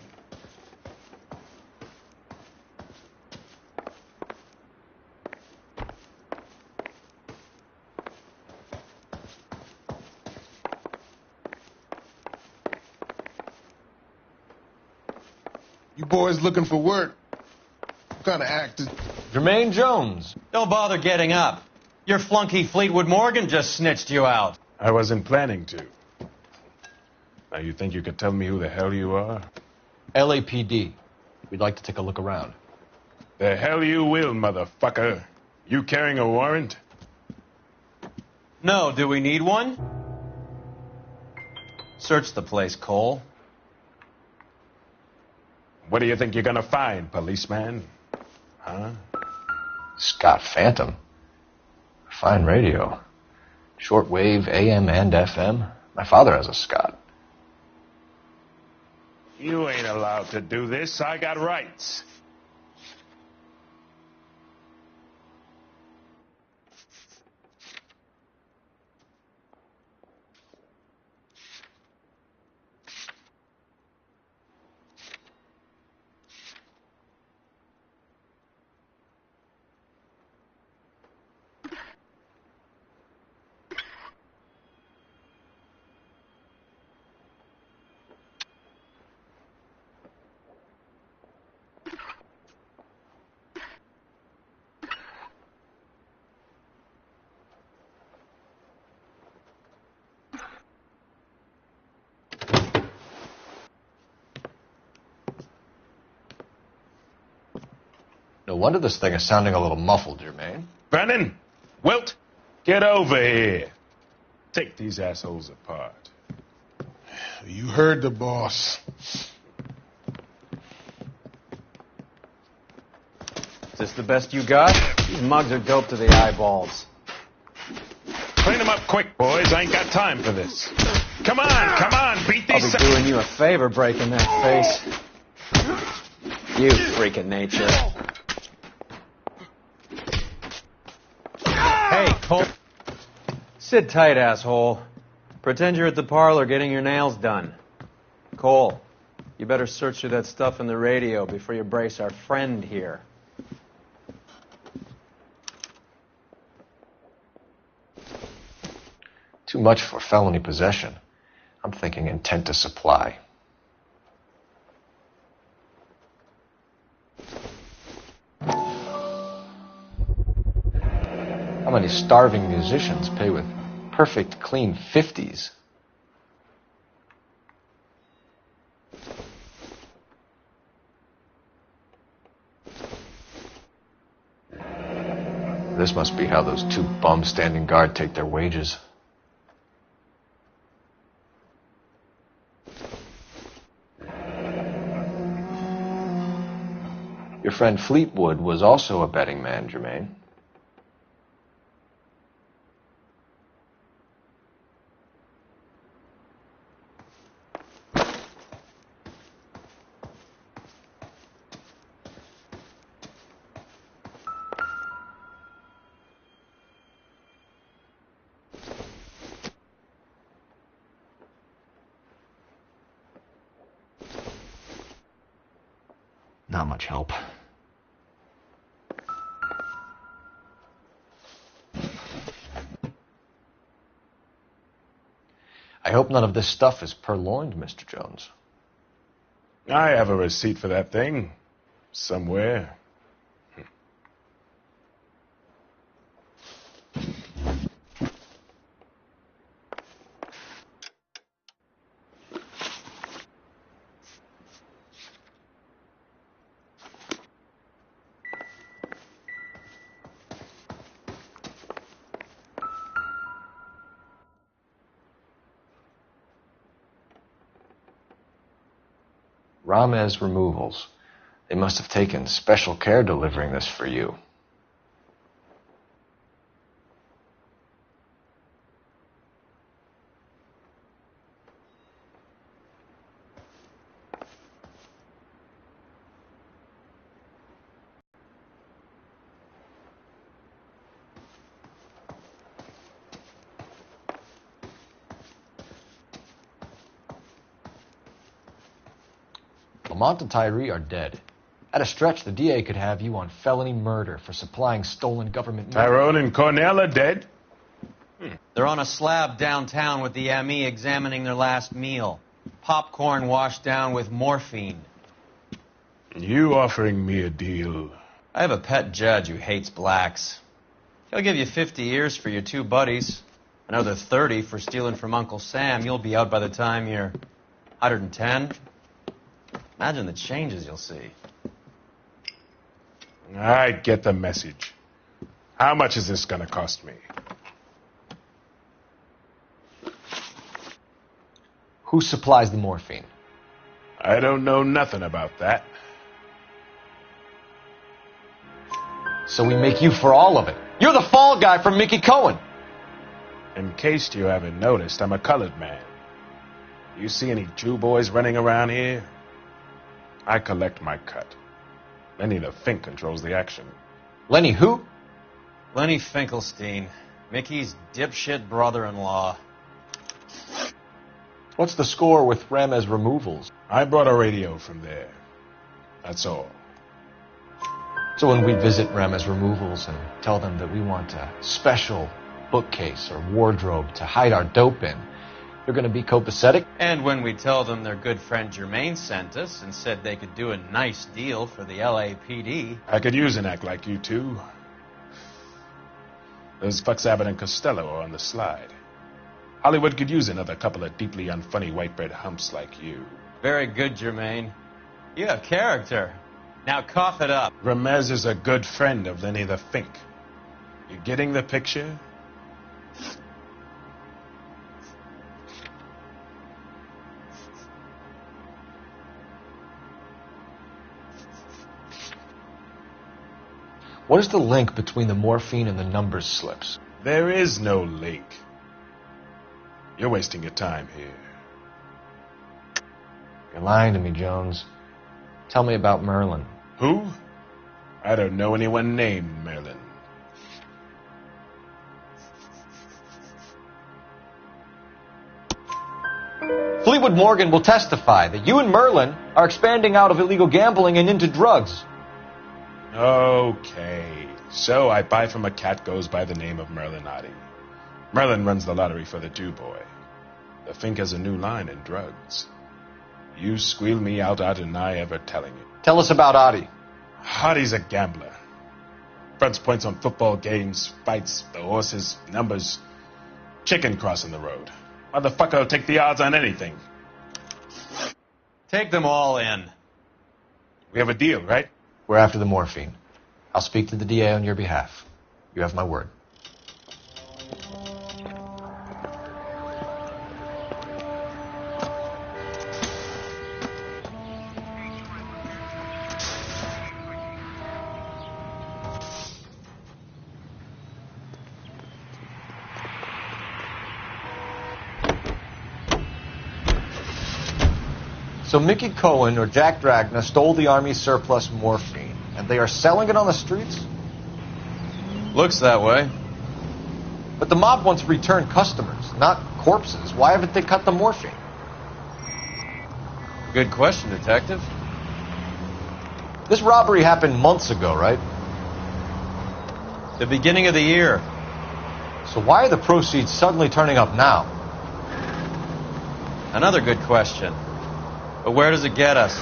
You boys looking for work? What kind of act is... Jermaine Jones. Don't bother getting up. Your flunky Fleetwood Morgan just snitched you out. I wasn't planning to. Now, you think you could tell me who the hell you are? LAPD. We'd like to take a look around. The hell you will, motherfucker. You carrying a warrant? No, do we need one? Search the place, Cole. What do you think you're gonna find, policeman? Huh? Scott Phantom. Fine radio. Shortwave, AM and FM. My father has a Scott. You ain't allowed to do this. I got rights. No wonder this thing is sounding a little muffled, Jermaine. Brennan! Wilt! Get over here. Take these assholes apart. You heard the boss. Is this the best you got? These mugs are dope to the eyeballs. Clean them up quick, boys. I ain't got time for this. Come on, beat these... I'll be doing you a favor breaking that face. You freak of nature. Hey, Cole. Sit tight, asshole. Pretend you're at the parlor getting your nails done. Cole, you better search through that stuff in the radio before you brace our friend here. Too much for felony possession. I'm thinking intent to supply. How many starving musicians pay with perfect, clean 50s? This must be how those two bums standing guard take their wages. Your friend Fleetwood was also a betting man, Jermaine. Not much help. I hope none of this stuff is purloined, Mr. Jones. I have a receipt for that thing. Somewhere. Ramez Removals. They must have taken special care delivering this for you. Lamont and Tyree are dead. At a stretch, the DA could have you on felony murder for supplying stolen government money. Tyrone and Cornell are dead? They're on a slab downtown with the ME examining their last meal. Popcorn washed down with morphine. You offering me a deal? I have a pet judge who hates blacks. He'll give you 50 years for your two buddies. Another 30 for stealing from Uncle Sam. You'll be out by the time you're 110. Imagine the changes you'll see. I get the message. How much is this going to cost me? Who supplies the morphine? I don't know nothing about that. So we make you for all of it. You're the fall guy from Mickey Cohen. In case you haven't noticed, I'm a colored man. You see any Jew boys running around here? I collect my cut. Lenny the Fink controls the action. Lenny who? Lenny Finkelstein, Mickey's dipshit brother-in-law. What's the score with Ramez Removals? I brought a radio from there. That's all. So when we visit Ramez Removals and tell them that we want a special bookcase or wardrobe to hide our dope in, they're going to be copacetic? And when we tell them their good friend Jermaine sent us and said they could do a nice deal for the LAPD. I could use an act like you two. Those fucks Abbott and Costello are on the slide. Hollywood could use another couple of deeply unfunny white bread humps like you. Very good, Jermaine. You have character. Now cough it up. Ramez is a good friend of Lenny the Fink. You getting the picture? What is the link between the morphine and the numbers slips? There is no link. You're wasting your time here. You're lying to me, Jones. Tell me about Merlin. Who? I don't know anyone named Merlin. Fleetwood Morgan will testify that you and Merlin are expanding out of illegal gambling and into drugs. Okay. So I buy from a cat goes by the name of Merlin Otti. Merlin runs the lottery for the Jew boy. The Fink has a new line in drugs. You squeal me out, and I ever telling you. Tell us about Otti. Otti's a gambler. Fronts points on football games, fights, the horses, numbers. Chicken crossing the road. Motherfucker will take the odds on anything. Take them all in. We have a deal, right? We're after the morphine. I'll speak to the DA on your behalf. You have my word. So Mickey Cohen or Jack Dragna stole the Army's surplus morphine, and they are selling it on the streets? Looks that way. But the mob wants return customers, not corpses. Why haven't they cut the morphine? Good question, Detective. This robbery happened months ago, right? The beginning of the year. So why are the proceeds suddenly turning up now? Another good question. But where does it get us?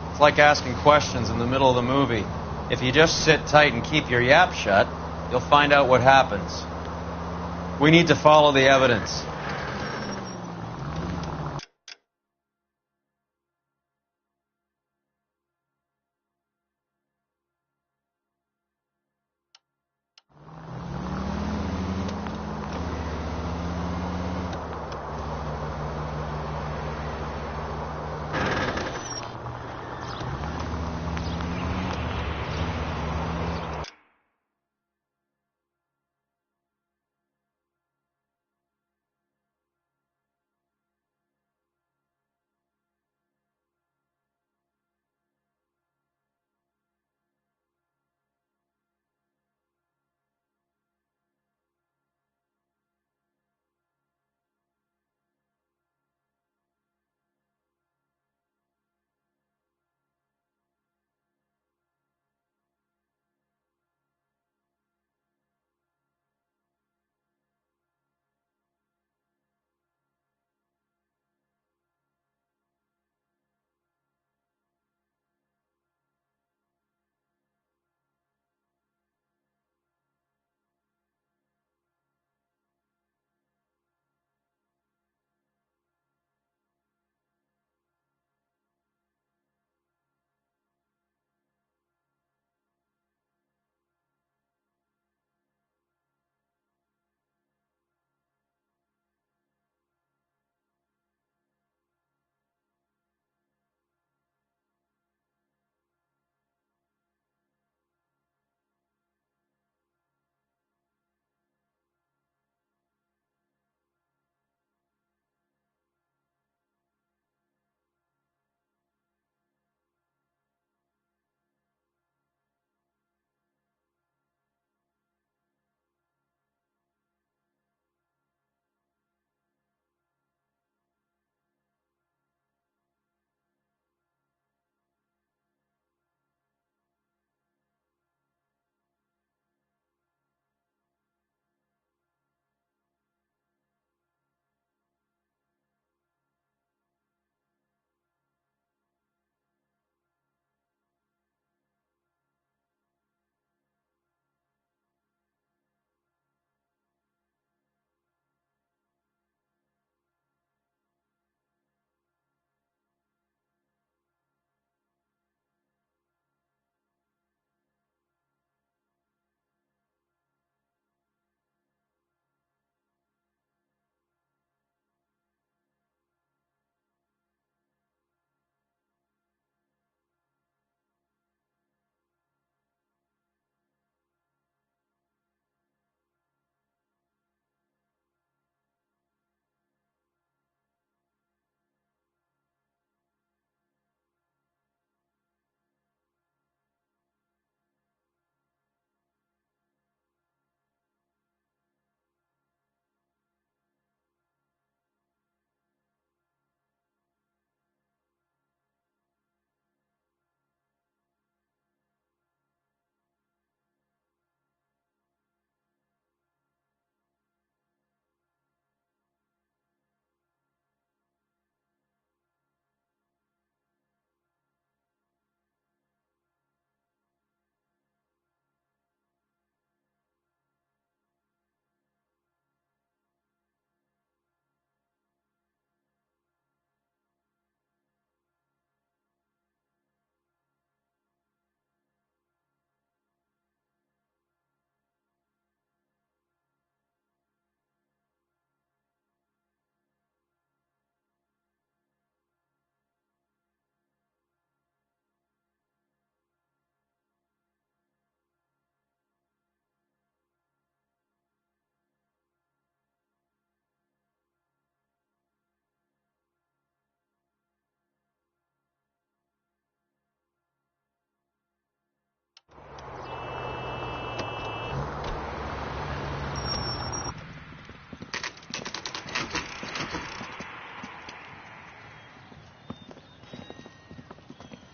It's like asking questions in the middle of the movie. If you just sit tight and keep your yap shut, you'll find out what happens. We need to follow the evidence.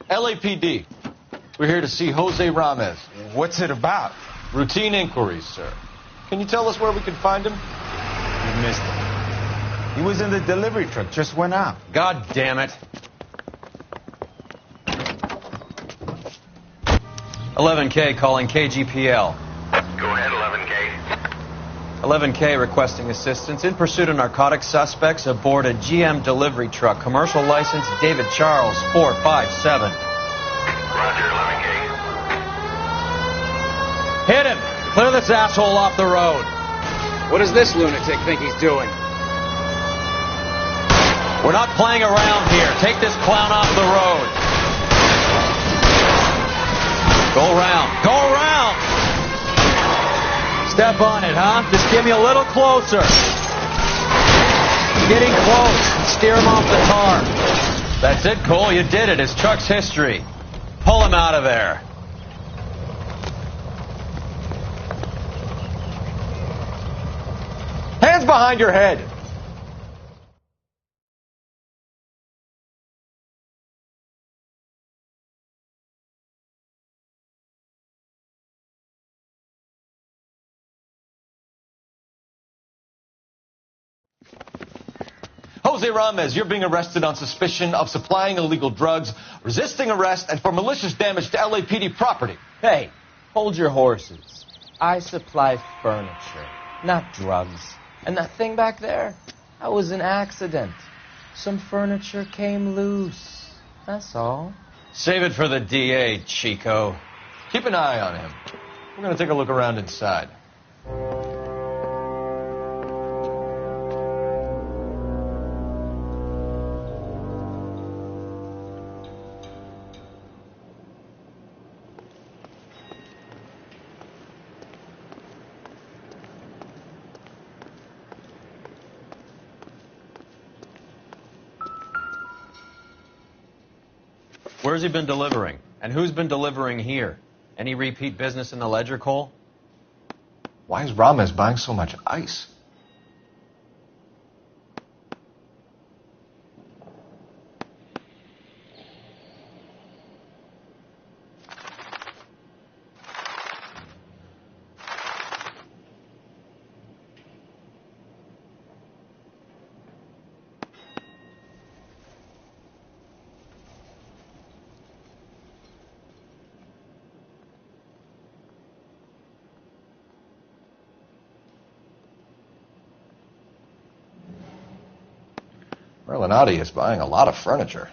LAPD. We're here to see Jose Ramez. What's it about? Routine inquiries, sir. Can you tell us where we can find him? You missed him. He was in the delivery truck, just went out. God damn it. 11K calling KGPL. Go ahead, 11K. 11K requesting assistance in pursuit of narcotic suspects aboard a GM delivery truck. Commercial license David Charles 457. Roger, 11K. Hit him! Clear this asshole off the road. What does this lunatic think he's doing? We're not playing around here. Take this clown off the road. Go around. Go around! Step on it, huh? Just get me a little closer. Getting close. Steer him off the tar. That's it, Cole. You did it. It's Chuck's history. Pull him out of there. Hands behind your head. Jose Ramez, you're being arrested on suspicion of supplying illegal drugs, resisting arrest, and for malicious damage to LAPD property. Hey, hold your horses. I supply furniture, not drugs. And that thing back there, that was an accident. Some furniture came loose. That's all. Save it for the DA, Chico. Keep an eye on him. We're going to take a look around inside. Where's he been delivering? And who's been delivering here? Any repeat business in the ledger, Cole? Why is Ramez buying so much ice? Merlinati is buying a lot of furniture.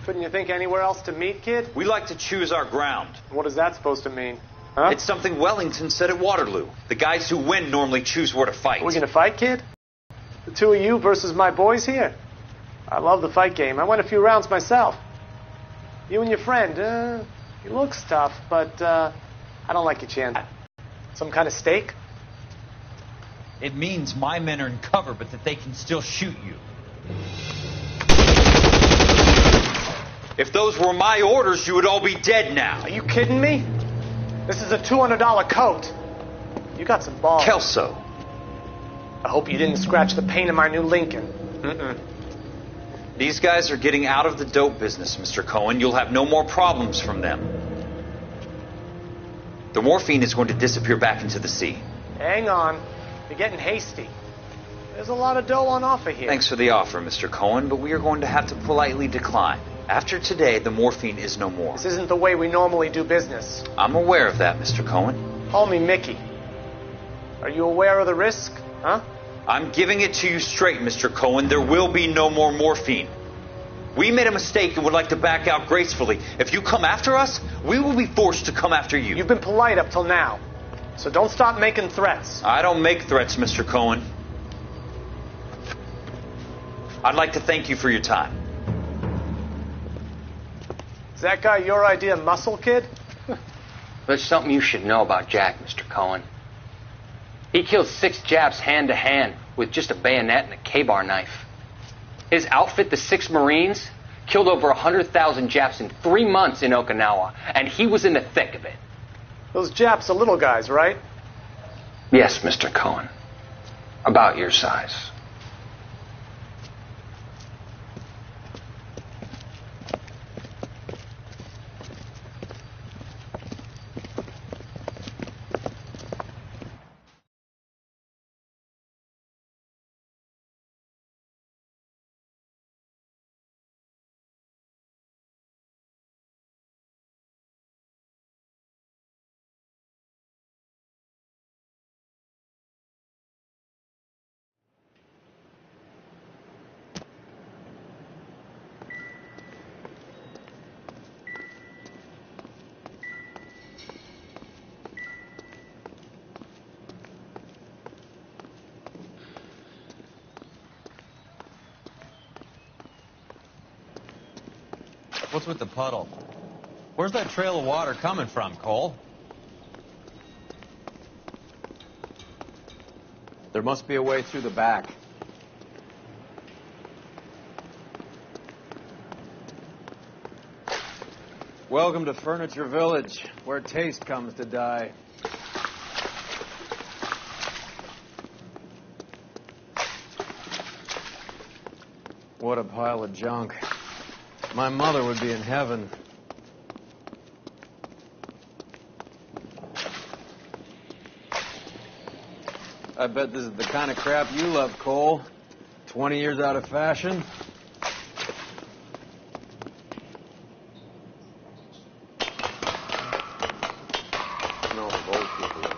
Couldn't you think anywhere else to meet, kid? We like to choose our ground. What is that supposed to mean? Huh? It's something Wellington said at Waterloo. The guys who win normally choose where to fight. We're gonna fight, kid? The two of you versus my boys here? I love the fight game. I went a few rounds myself. You and your friend, he looks tough, but I don't like your chin. Some kind of stake? It means my men are in cover, but that they can still shoot you. If those were my orders, you would all be dead now. Are you kidding me? This is a $200 coat. You got some balls. Kelso. I hope you didn't scratch the paint of my new Lincoln. Mm-mm. These guys are getting out of the dope business, Mr. Cohen. You'll have no more problems from them. The morphine is going to disappear back into the sea. Hang on. You're getting hasty. There's a lot of dough on offer here. Thanks for the offer, Mr. Cohen, but we are going to have to politely decline. After today, the morphine is no more. This isn't the way we normally do business. I'm aware of that, Mr. Cohen. Call me Mickey. Are you aware of the risk, huh? I'm giving it to you straight, Mr. Cohen. There will be no more morphine. We made a mistake and would like to back out gracefully. If you come after us, we will be forced to come after you. You've been polite up till now, so don't stop making threats. I don't make threats, Mr. Cohen. I'd like to thank you for your time. Is that guy your idea of muscle, kid? There's something you should know about Jack, Mr. Cohen. He killed 6 Japs hand to hand with just a bayonet and a K-bar knife. His outfit, the 6 Marines, killed over 100,000 Japs in 3 months in Okinawa, and he was in the thick of it. Those Japs are little guys, right? Yes, Mr. Cohen. About your size. What's with the puddle? Where's that trail of water coming from, Cole? There must be a way through the back. Welcome to Furniture Village, where taste comes to die. What a pile of junk. My mother would be in heaven. I bet this is the kind of crap you love, Cole. 20 years out of fashion. Smells of old people in here.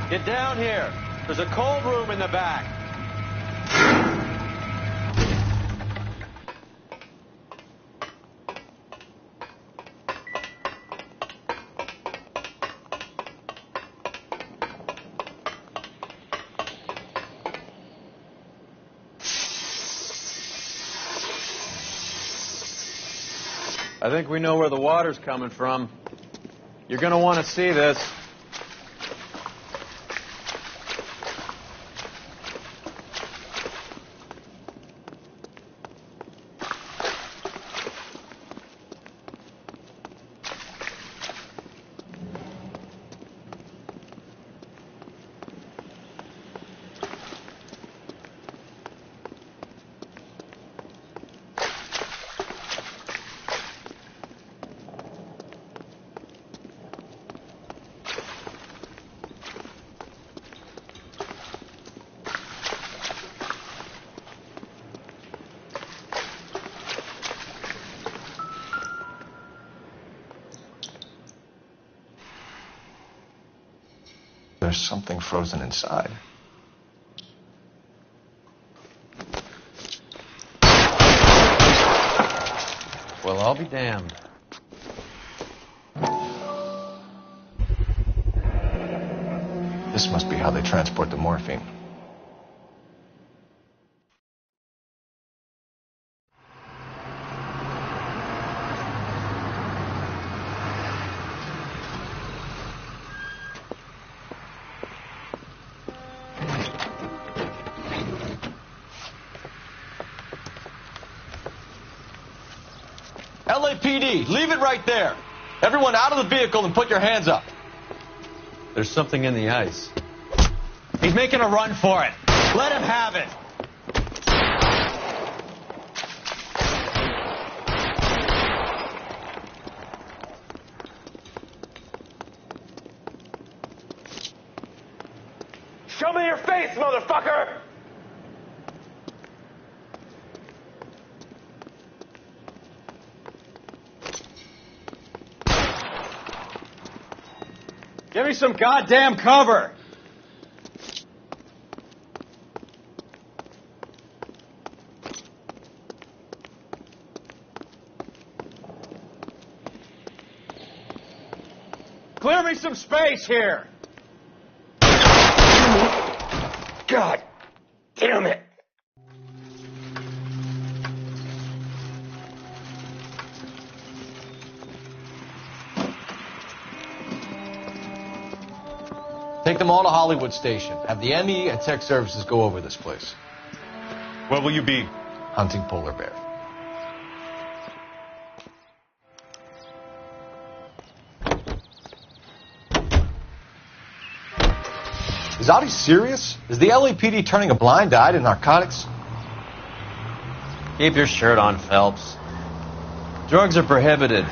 Get down here. There's a cold room in the back. I think we know where the water's coming from. You're going to want to see this. There's something frozen inside. Well, I'll be damned. This must be how they transport the morphine. LAPD, leave it right there. Everyone out of the vehicle and put your hands up. There's something in the ice. He's making a run for it. Let him have it. Show me your face, motherfucker! Give me some goddamn cover! Clear me some space here! God damn it! Take them all to Hollywood Station. Have the ME and Tech Services go over this place. Where will you be? Hunting polar bear. Is Audie serious? Is the LAPD turning a blind eye to narcotics? Keep your shirt on, Phelps. Drugs are prohibited.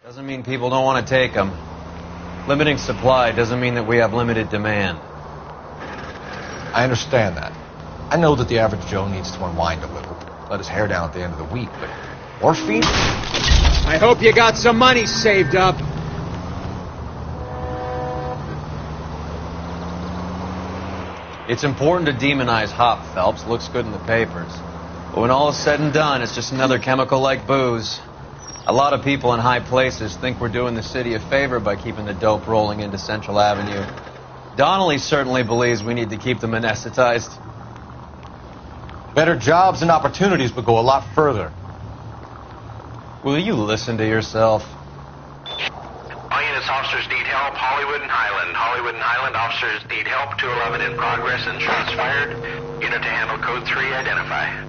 Doesn't mean people don't want to take them. Limiting supply doesn't mean that we have limited demand. I understand that. I know that the average Joe needs to unwind a little, let his hair down at the end of the week, but morphine? I hope you got some money saved up. It's important to demonize hop, Phelps. Looks good in the papers. But when all is said and done, it's just another chemical like booze. A lot of people in high places think we're doing the city a favor by keeping the dope rolling into Central Avenue. Donnelly certainly believes we need to keep them anesthetized. Better jobs and opportunities would go a lot further. Will you listen to yourself? All units, officers need help. Hollywood and Highland. Hollywood and Highland officers need help. 211 in progress and shots fired. Unit to handle code 3, identify.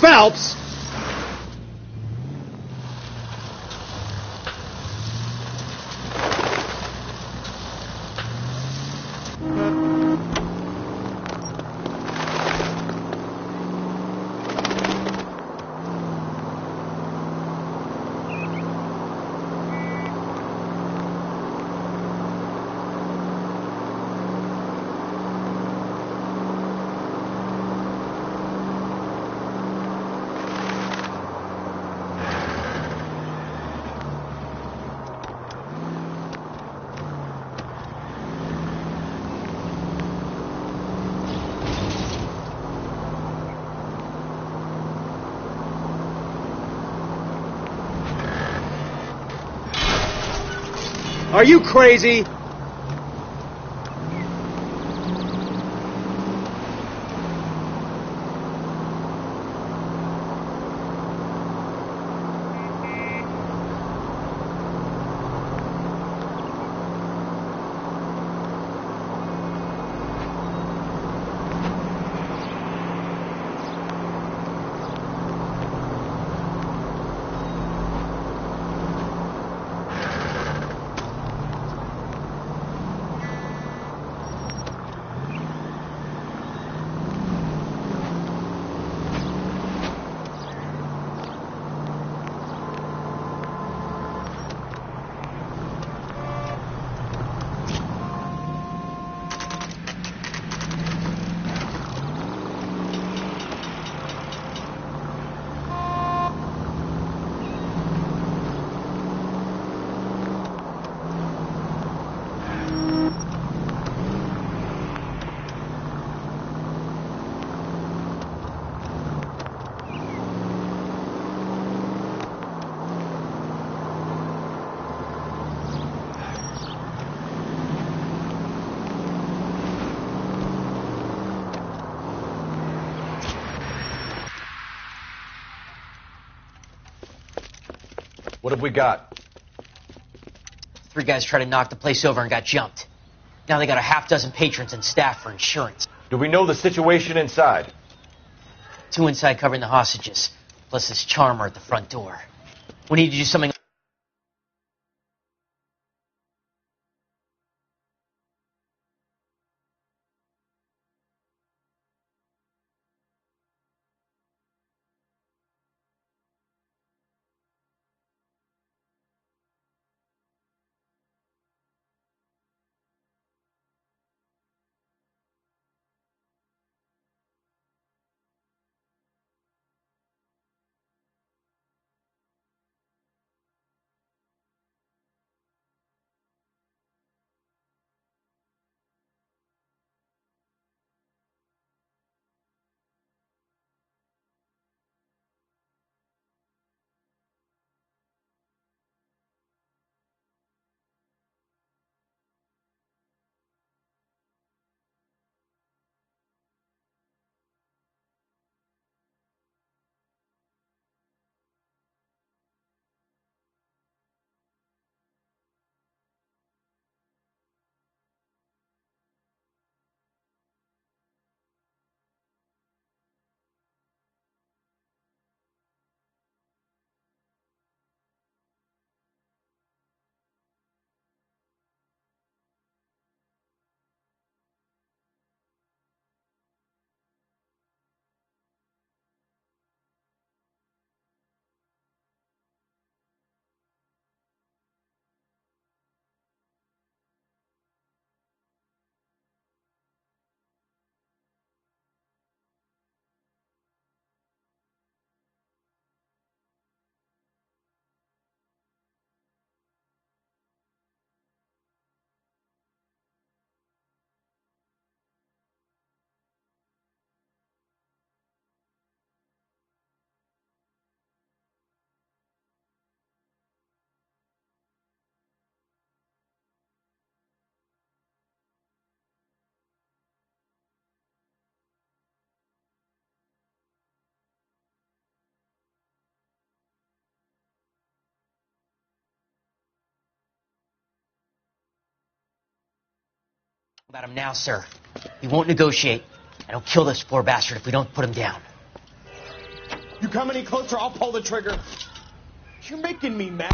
Phelps! Are you crazy? What have we got? 3 guys tried to knock the place over and got jumped. Now they got a half dozen patrons and staff for insurance. Do we know the situation inside? 2 inside covering the hostages, plus this charmer at the front door. We need to do something. About him now, sir. He won't negotiate, and he'll kill this poor bastard if we don't put him down. You come any closer, I'll pull the trigger. You're making me mad.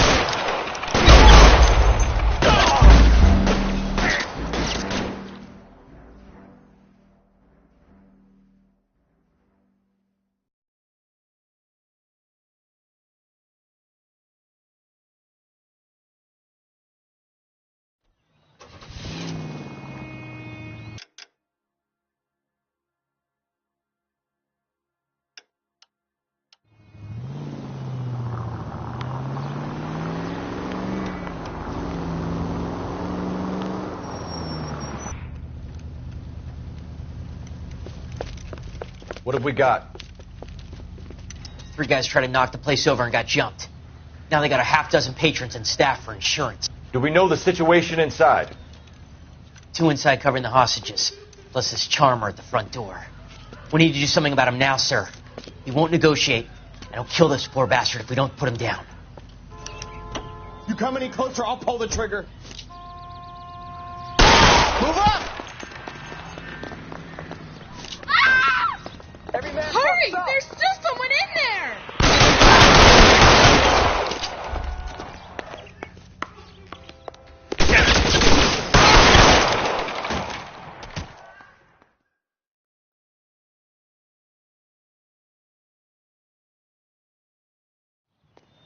'What have we got? 3 guys tried to knock the place over and got jumped. Now they got a half dozen patrons and staff for insurance. Do we know the situation inside? 2 inside covering the hostages, plus this charmer at the front door. We need to do something about him now, sir. He won't negotiate, and he'll kill this poor bastard if we don't put him down. You come any closer, I'll pull the trigger. Move up! Hurry! There's still someone in there!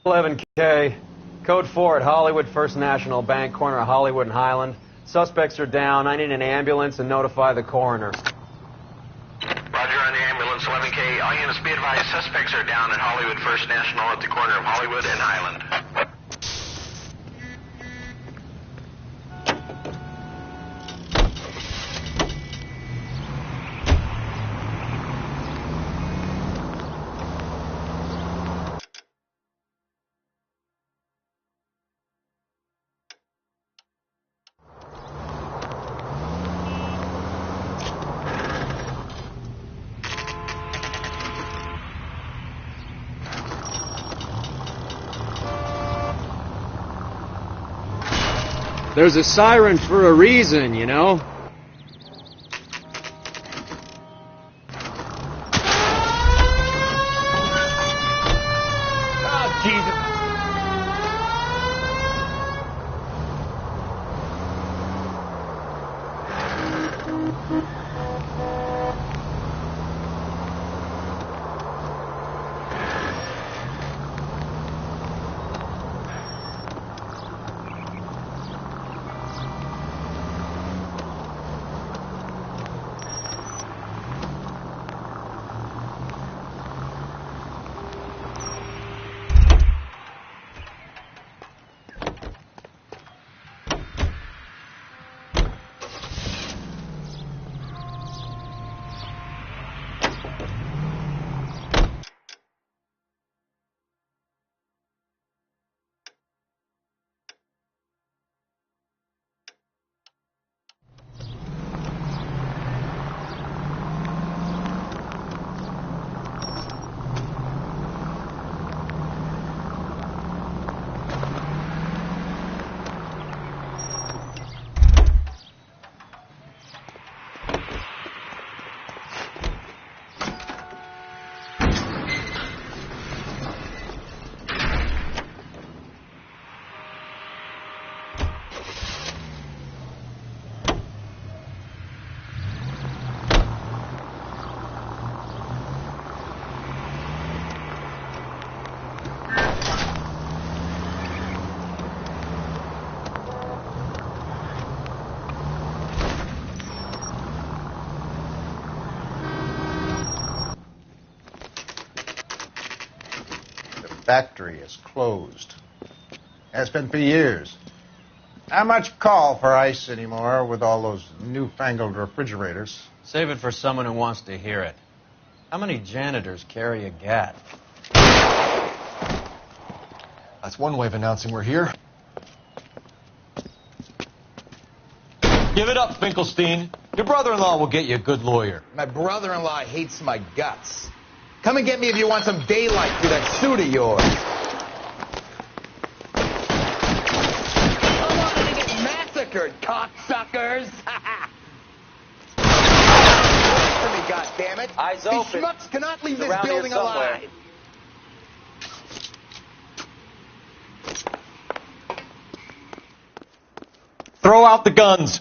$11K. Code 4 at Hollywood First National Bank, corner of Hollywood and Highland. Suspects are down. I need an ambulance and notify the coroner. Roger on the ambulance, 11K. All units be advised, suspects are down at Hollywood First National at the corner of Hollywood and Highland. There's a siren for a reason, you know? Oh, Jesus. Factory is closed. Has been for years. Not much call for ice anymore with all those newfangled refrigerators. Save it for someone who wants to hear it. How many janitors carry a gat? That's one way of announcing we're here. Give it up, Finkelstein. Your brother-in-law will get you a good lawyer. My brother-in-law hates my guts. Come and get me if you want some daylight through that suit of yours. I'm on to get massacred, cocksuckers! Wait for me, goddammit! Eyes These open. schmucks cannot leave He's this around here building somewhere. alive! Throw out the guns.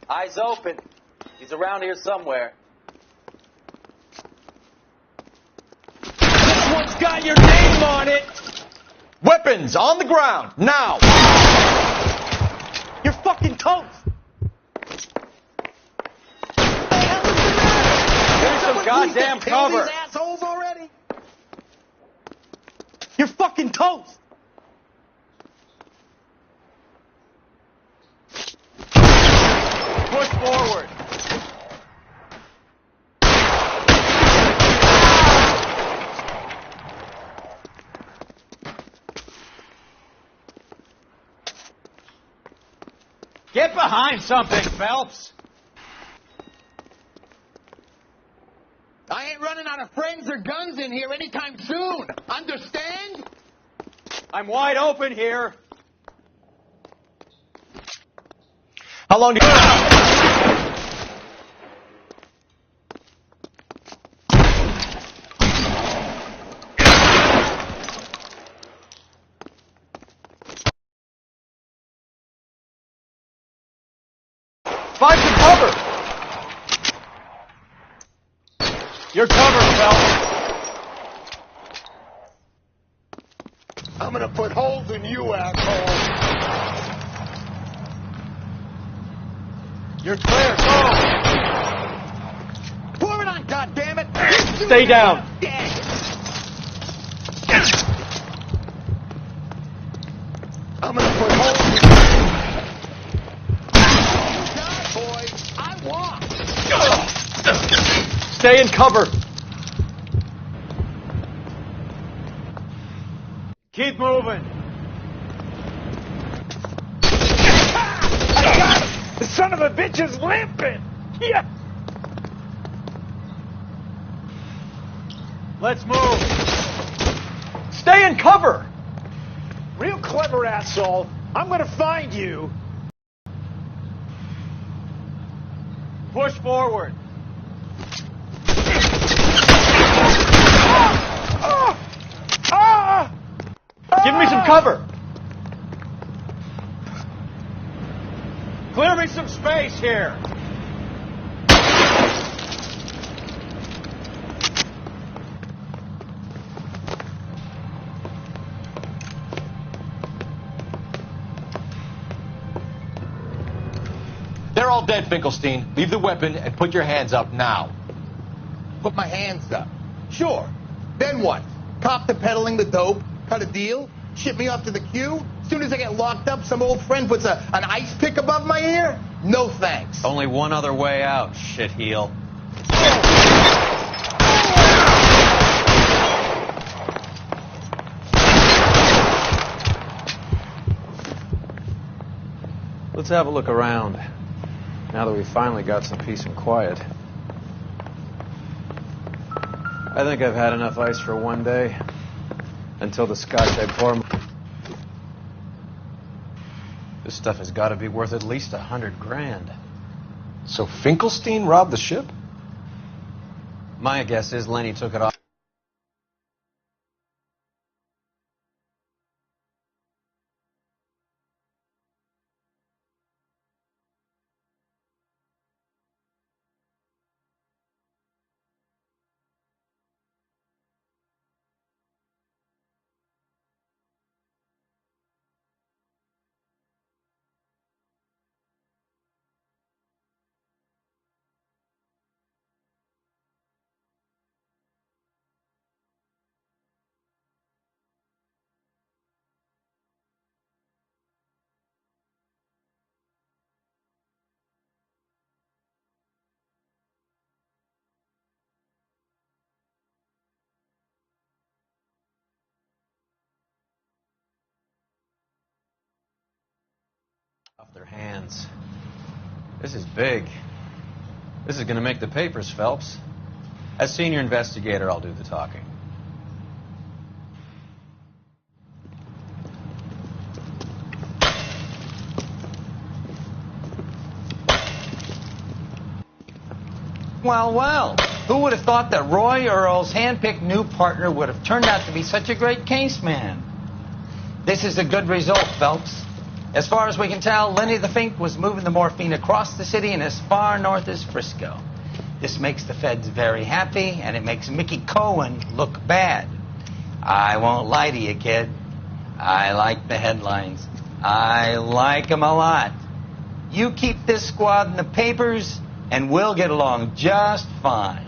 Eyes open. He's around here somewhere. This one's got your name on it. Weapons on the ground, now. You're fucking toast. Give some goddamn cover. These assholes already? You're fucking toast. Push forward. Get behind something, Phelps. I ain't running out of friends or guns in here anytime soon. Understand? I'm wide open here. How long do you... 5 to cover. You're covered, Phelps. I'm gonna put holes in you, asshole. You're clear. Go. Pour it on, goddammit! Stay down. I'm gonna put holes in you. Die, boy. I walk. Stay in cover. Keep moving. I got him! The son of a bitch is limping! Yeah! Let's move. Stay in cover. Real clever, asshole. I'm gonna find you. Push forward. Give me some cover. Clear me some space here. They're all dead, Finkelstein. Leave the weapon and put your hands up now. Put my hands up. Sure. Then what? Cop to peddling the dope? Cut a deal? Ship me off to the queue? Soon as I get locked up, some old friend puts an ice pick above my ear? No thanks. Only one other way out, shitheel. Let's have a look around, now that we've finally got some peace and quiet. I think I've had enough ice for one day, until the scotch I pour. This stuff has got to be worth at least $100 grand. So Finkelstein robbed the ship? My guess is Lenny took it off. Off their hands. This is big. This is going to make the papers, Phelps. As senior investigator, I'll do the talking. Well, well. Who would have thought that Roy Earle's hand-picked new partner would have turned out to be such a great case man? This is a good result, Phelps. As far as we can tell, Lenny the Fink was moving the morphine across the city and as far north as Frisco. This makes the feds very happy, and it makes Mickey Cohen look bad. I won't lie to you, kid. I like the headlines. I like them a lot. You keep this squad in the papers, and we'll get along just fine.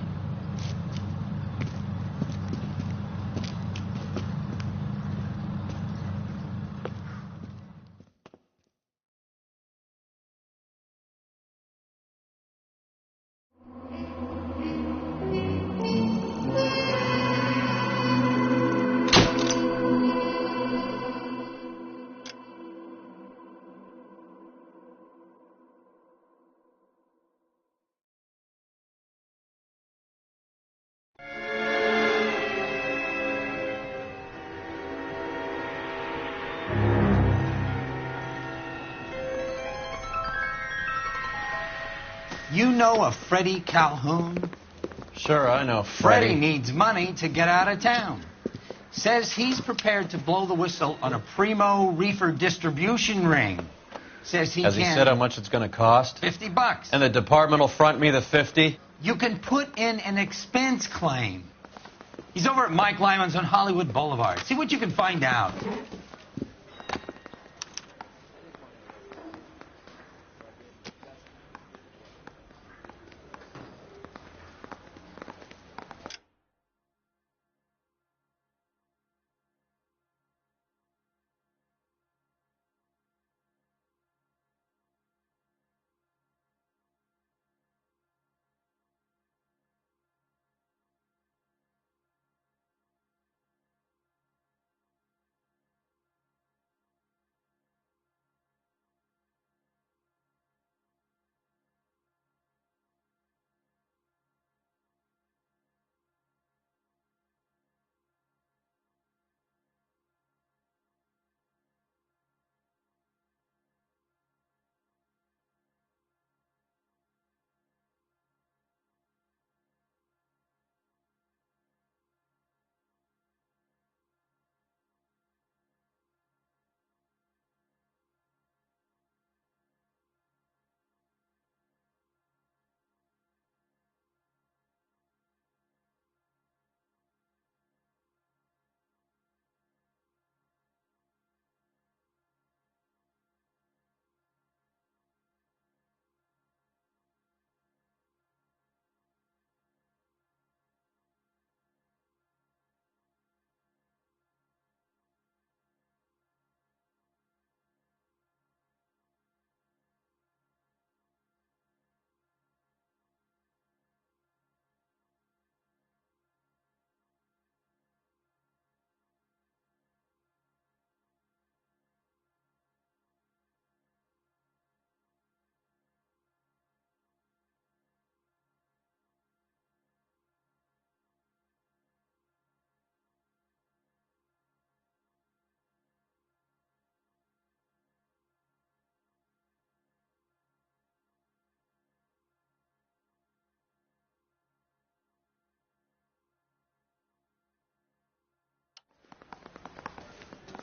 You know a Freddie Calhoun? Sure, I know Freddie needs money to get out of town. Says he's prepared to blow the whistle on a primo reefer distribution ring. Says he Has can. he said how much it's going to cost? $50. And the department will front me the 50? You can put in an expense claim. He's over at Mike Lyman's on Hollywood Boulevard. See what you can find out.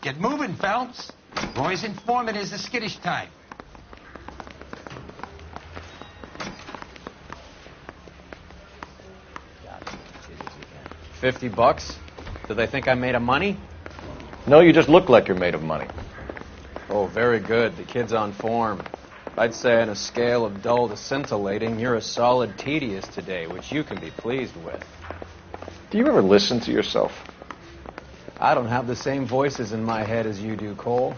Get moving, Phelps. Roy's informant is the skittish type. $50? Do they think I'm made of money? No, you just look like you're made of money. Oh, very good. The kid's on form. I'd say on a scale of dull to scintillating, you're a solid tedious today, which you can be pleased with. Do you ever listen to yourself? I don't have the same voices in my head as you do, Cole.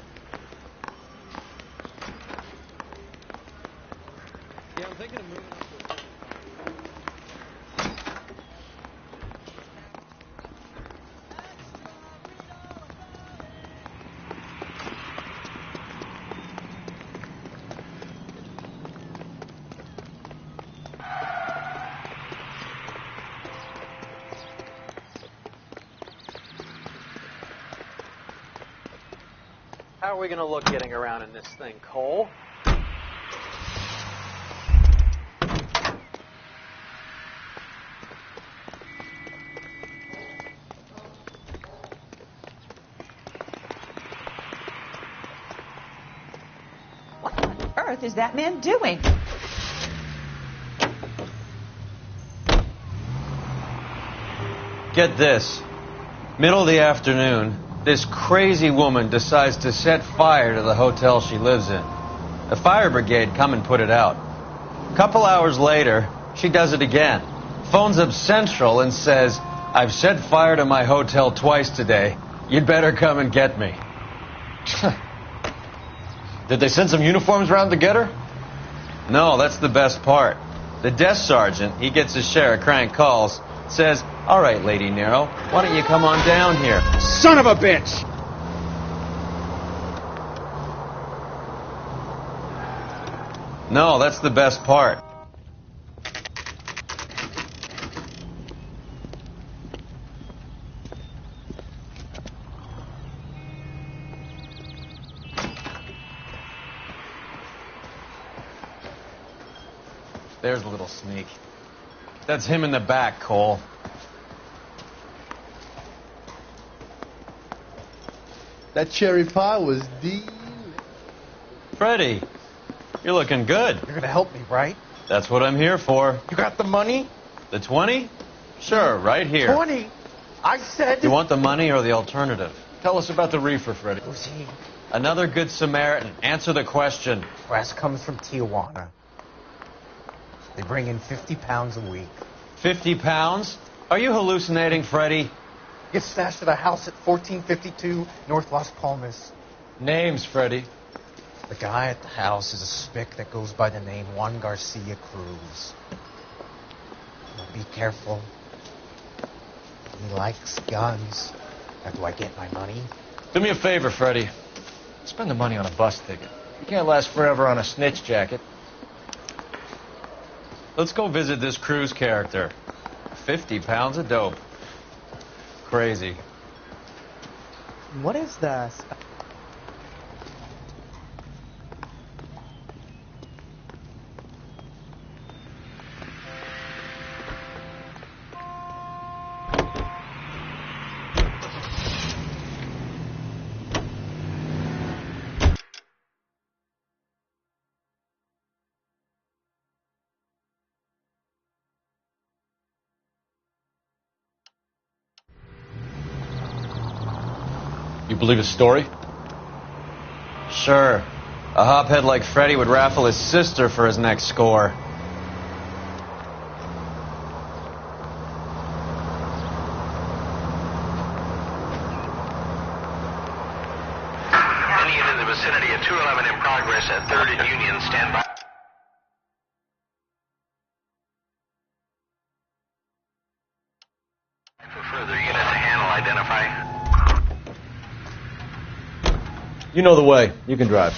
Yeah, I'm thinking of moving up to... How are we going to look getting around in this thing, Cole? What on earth is that man doing? Get this. Middle of the afternoon, this crazy woman decides to set fire to the hotel she lives in. The fire brigade come and put it out. A couple hours later, she does it again. Phones up Central and says, "I've set fire to my hotel twice today. You'd better come and get me." Did they send some uniforms around to get her? No, that's the best part. The desk sergeant, he gets his share of crank calls, says, "All right, Lady Nero, why don't you come on down here?" Son of a bitch! No, that's the best part. There's a little sneak. That's him in the back, Cole. That cherry pie was Freddie, you're looking good. You're gonna help me, right? That's what I'm here for. You got the money? The 20? Sure, right here. 20? I said... You want the money or the alternative? Tell us about the reefer, Freddie. Who's he? Another good Samaritan. Answer the question. Brass comes from Tijuana. They bring in 50 pounds a week. 50 pounds? Are you hallucinating, Freddie? Gets stashed at a house at 1452 North Las Palmas. Names, Freddie. The guy at the house is a spick that goes by the name Juan Garcia Cruz. Now be careful. He likes guns. Now, do I get my money? Do me a favor, Freddie. Spend the money on a bus ticket. You can't last forever on a snitch jacket. Let's go visit this Cruz character. 50 pounds of dope. Crazy. What is the... You believe his story? Sure. A hophead like Freddie would raffle his sister for his next score. Any unit in the vicinity of 211 in progress at 3rd and Union, stand by. For further unit to handle, identify. You know the way. You can drive.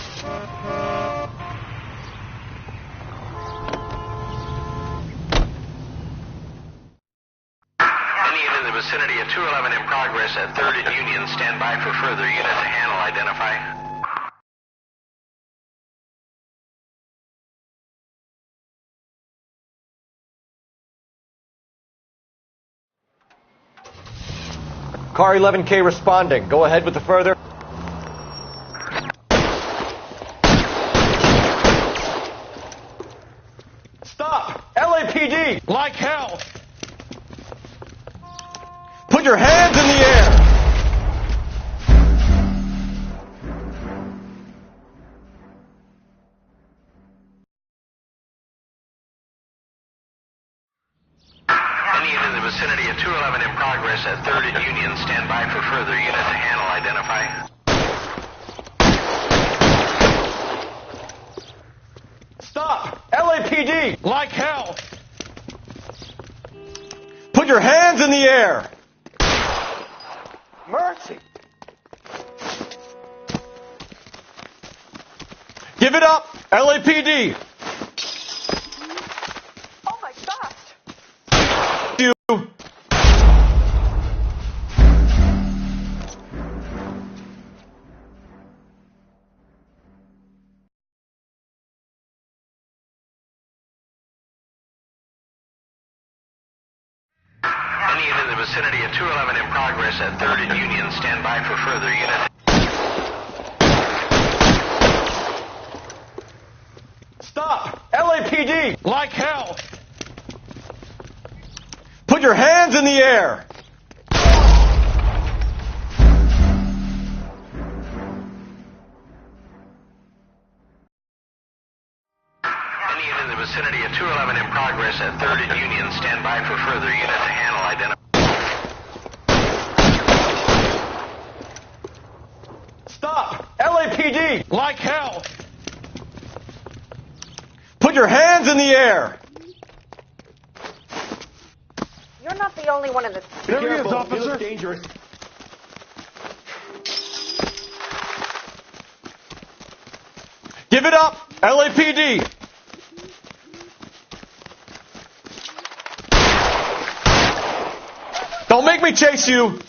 Any unit in the vicinity of 211 in progress at 3rd and Union, stand by for further unit to handle, identify. Car 11K responding. Go ahead with the further. LAPD! Like hell! Put your hands in the air! Any unit in the vicinity of 211 in progress at 3rd and Union. Stand by for further unit to handle. Identify. Stop! LAPD! Like hell! Put your hands in the air! Mercy! Give it up! LAPD! Oh my gosh! You. Any unit in the vicinity of 211 in progress at 3rd and Union. Stand by for further unit. Stop! LAPD! Like hell! Put your hands in the air! Any unit in the vicinity of 211 in progress at 3rd and Union. Stand by for further unit to handle. Identify. Stop! LAPD! Like hell! Put your hands in the air! You're not the only one in this. There he is, officer. He looks dangerous. Give it up! LAPD! Don't make me chase you!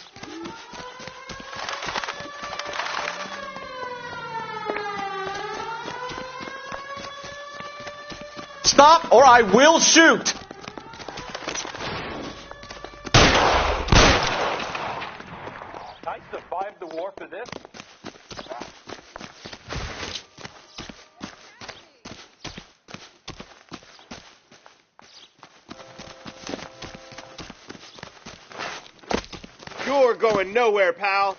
Stop or I will shoot! I survived the war for this. You're going nowhere, pal.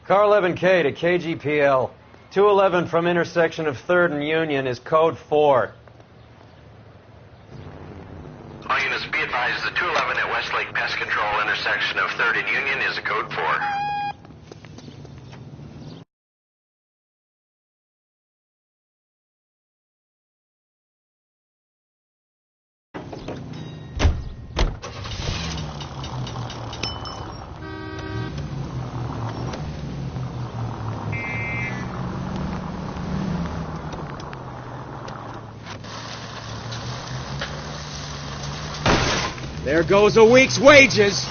Car 11K to KGPL. 211 from intersection of 3rd and Union is code 4. All units be advised, the 211 at Westlake Pest Control intersection of 3rd and Union is a code 4. There goes a week's wages.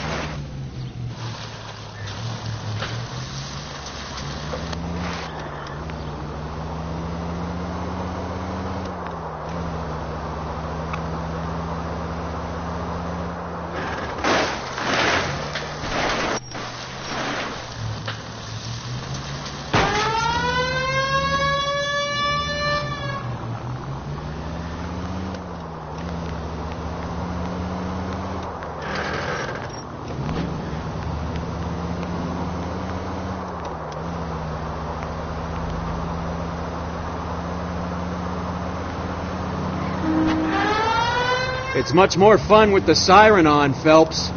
It's much more fun with the siren on, Phelps.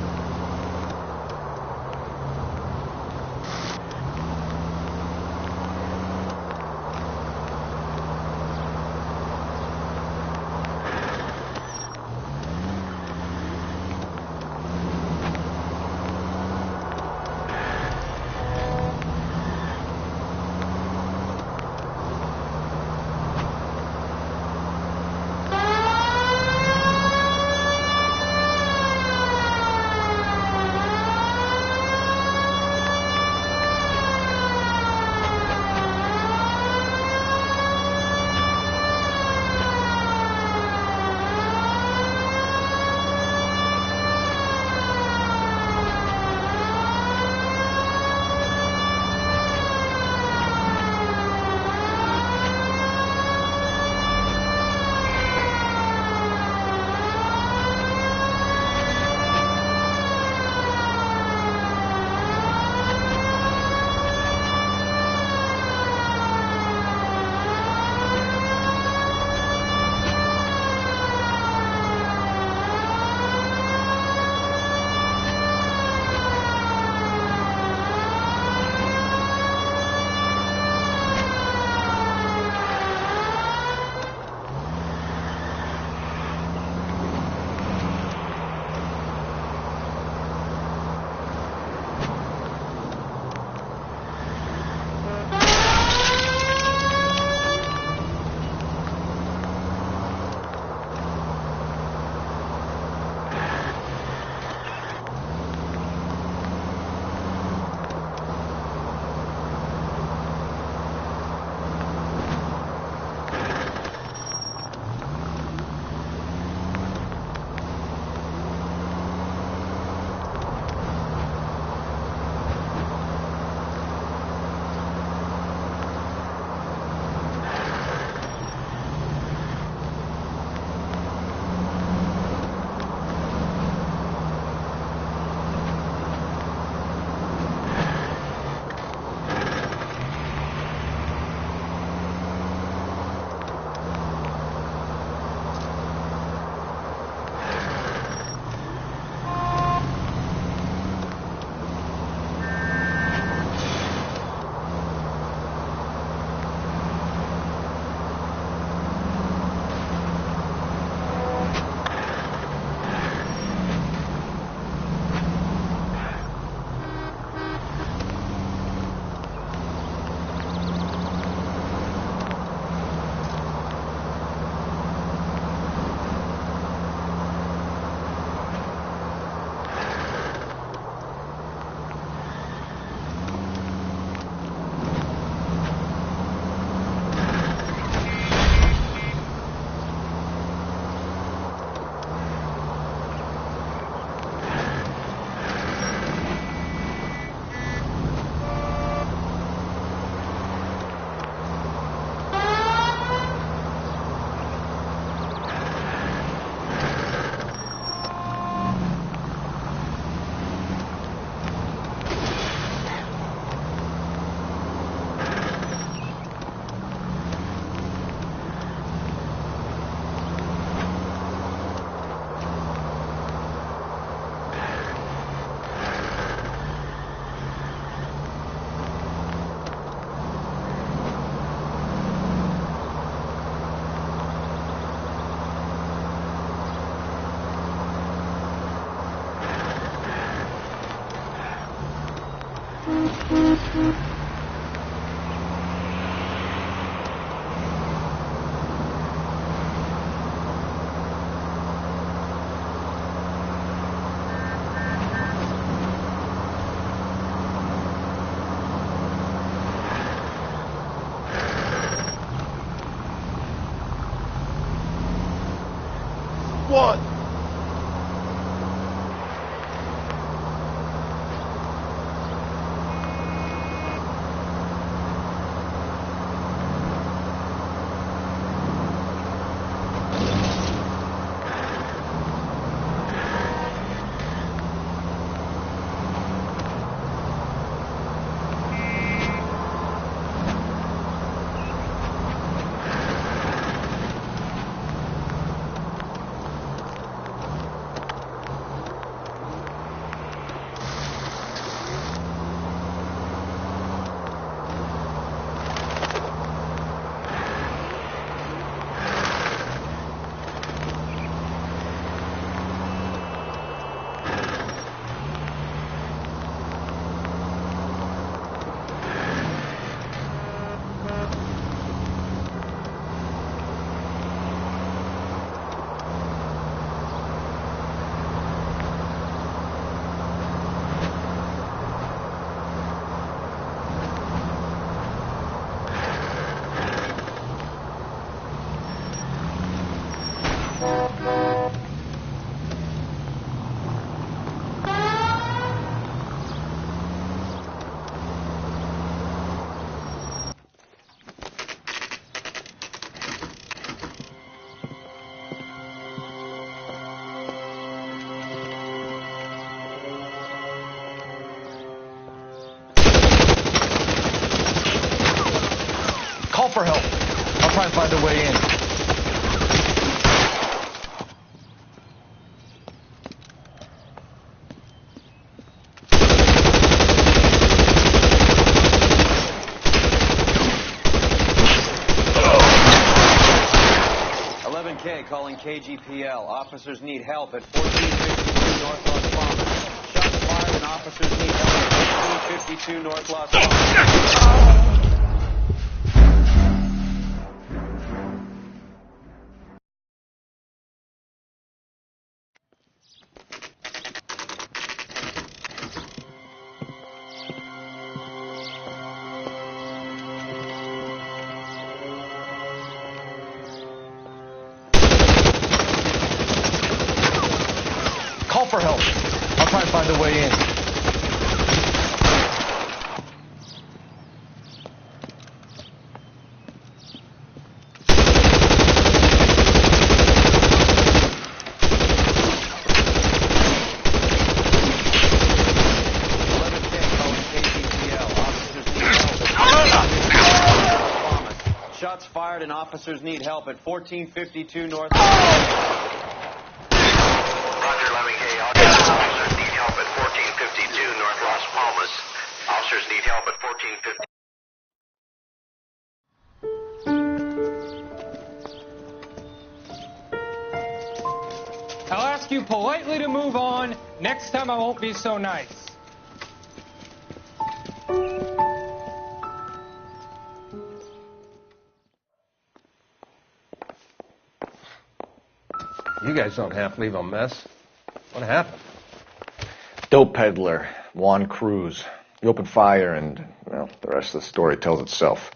What? Call for help. I'll try and find a way in. Calling KGPL. Officers need help at 1452 North Las Palmas. Shots fired and officers need help at 1452 North Las Palmas. Call for help. I'll try and find a way in. Shots fired and officers need help at 1452 North Las Palmas. Roger, 11K. Officers need help at 1452 North Las Palmas. Officers need help at 1450. I'll ask you politely to move on. Next time I won't be so nice. You guys don't have to leave a mess. What happened? Dope peddler, Juan Cruz. He opened fire and, well, the rest of the story tells itself.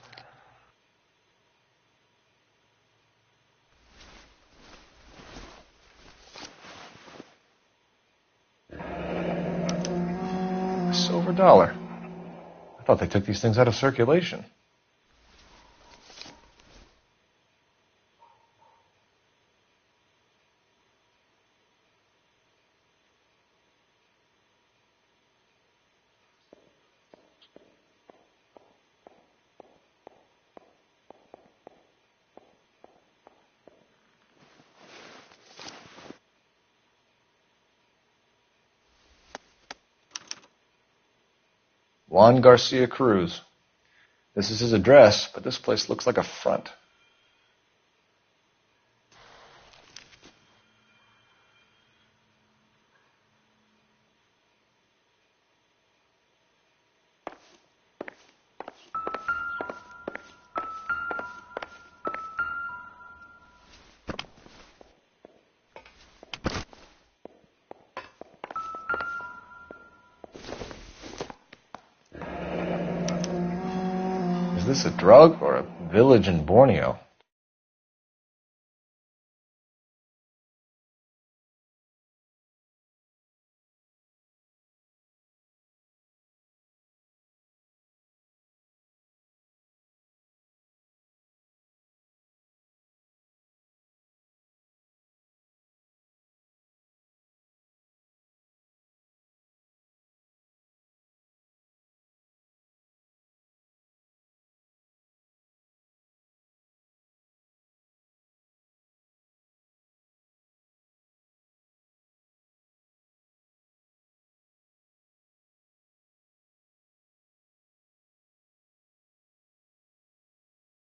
A silver dollar. I thought they took these things out of circulation. Juan Garcia Cruz. This is his address, but this place looks like a front. this a drug or a village in Borneo?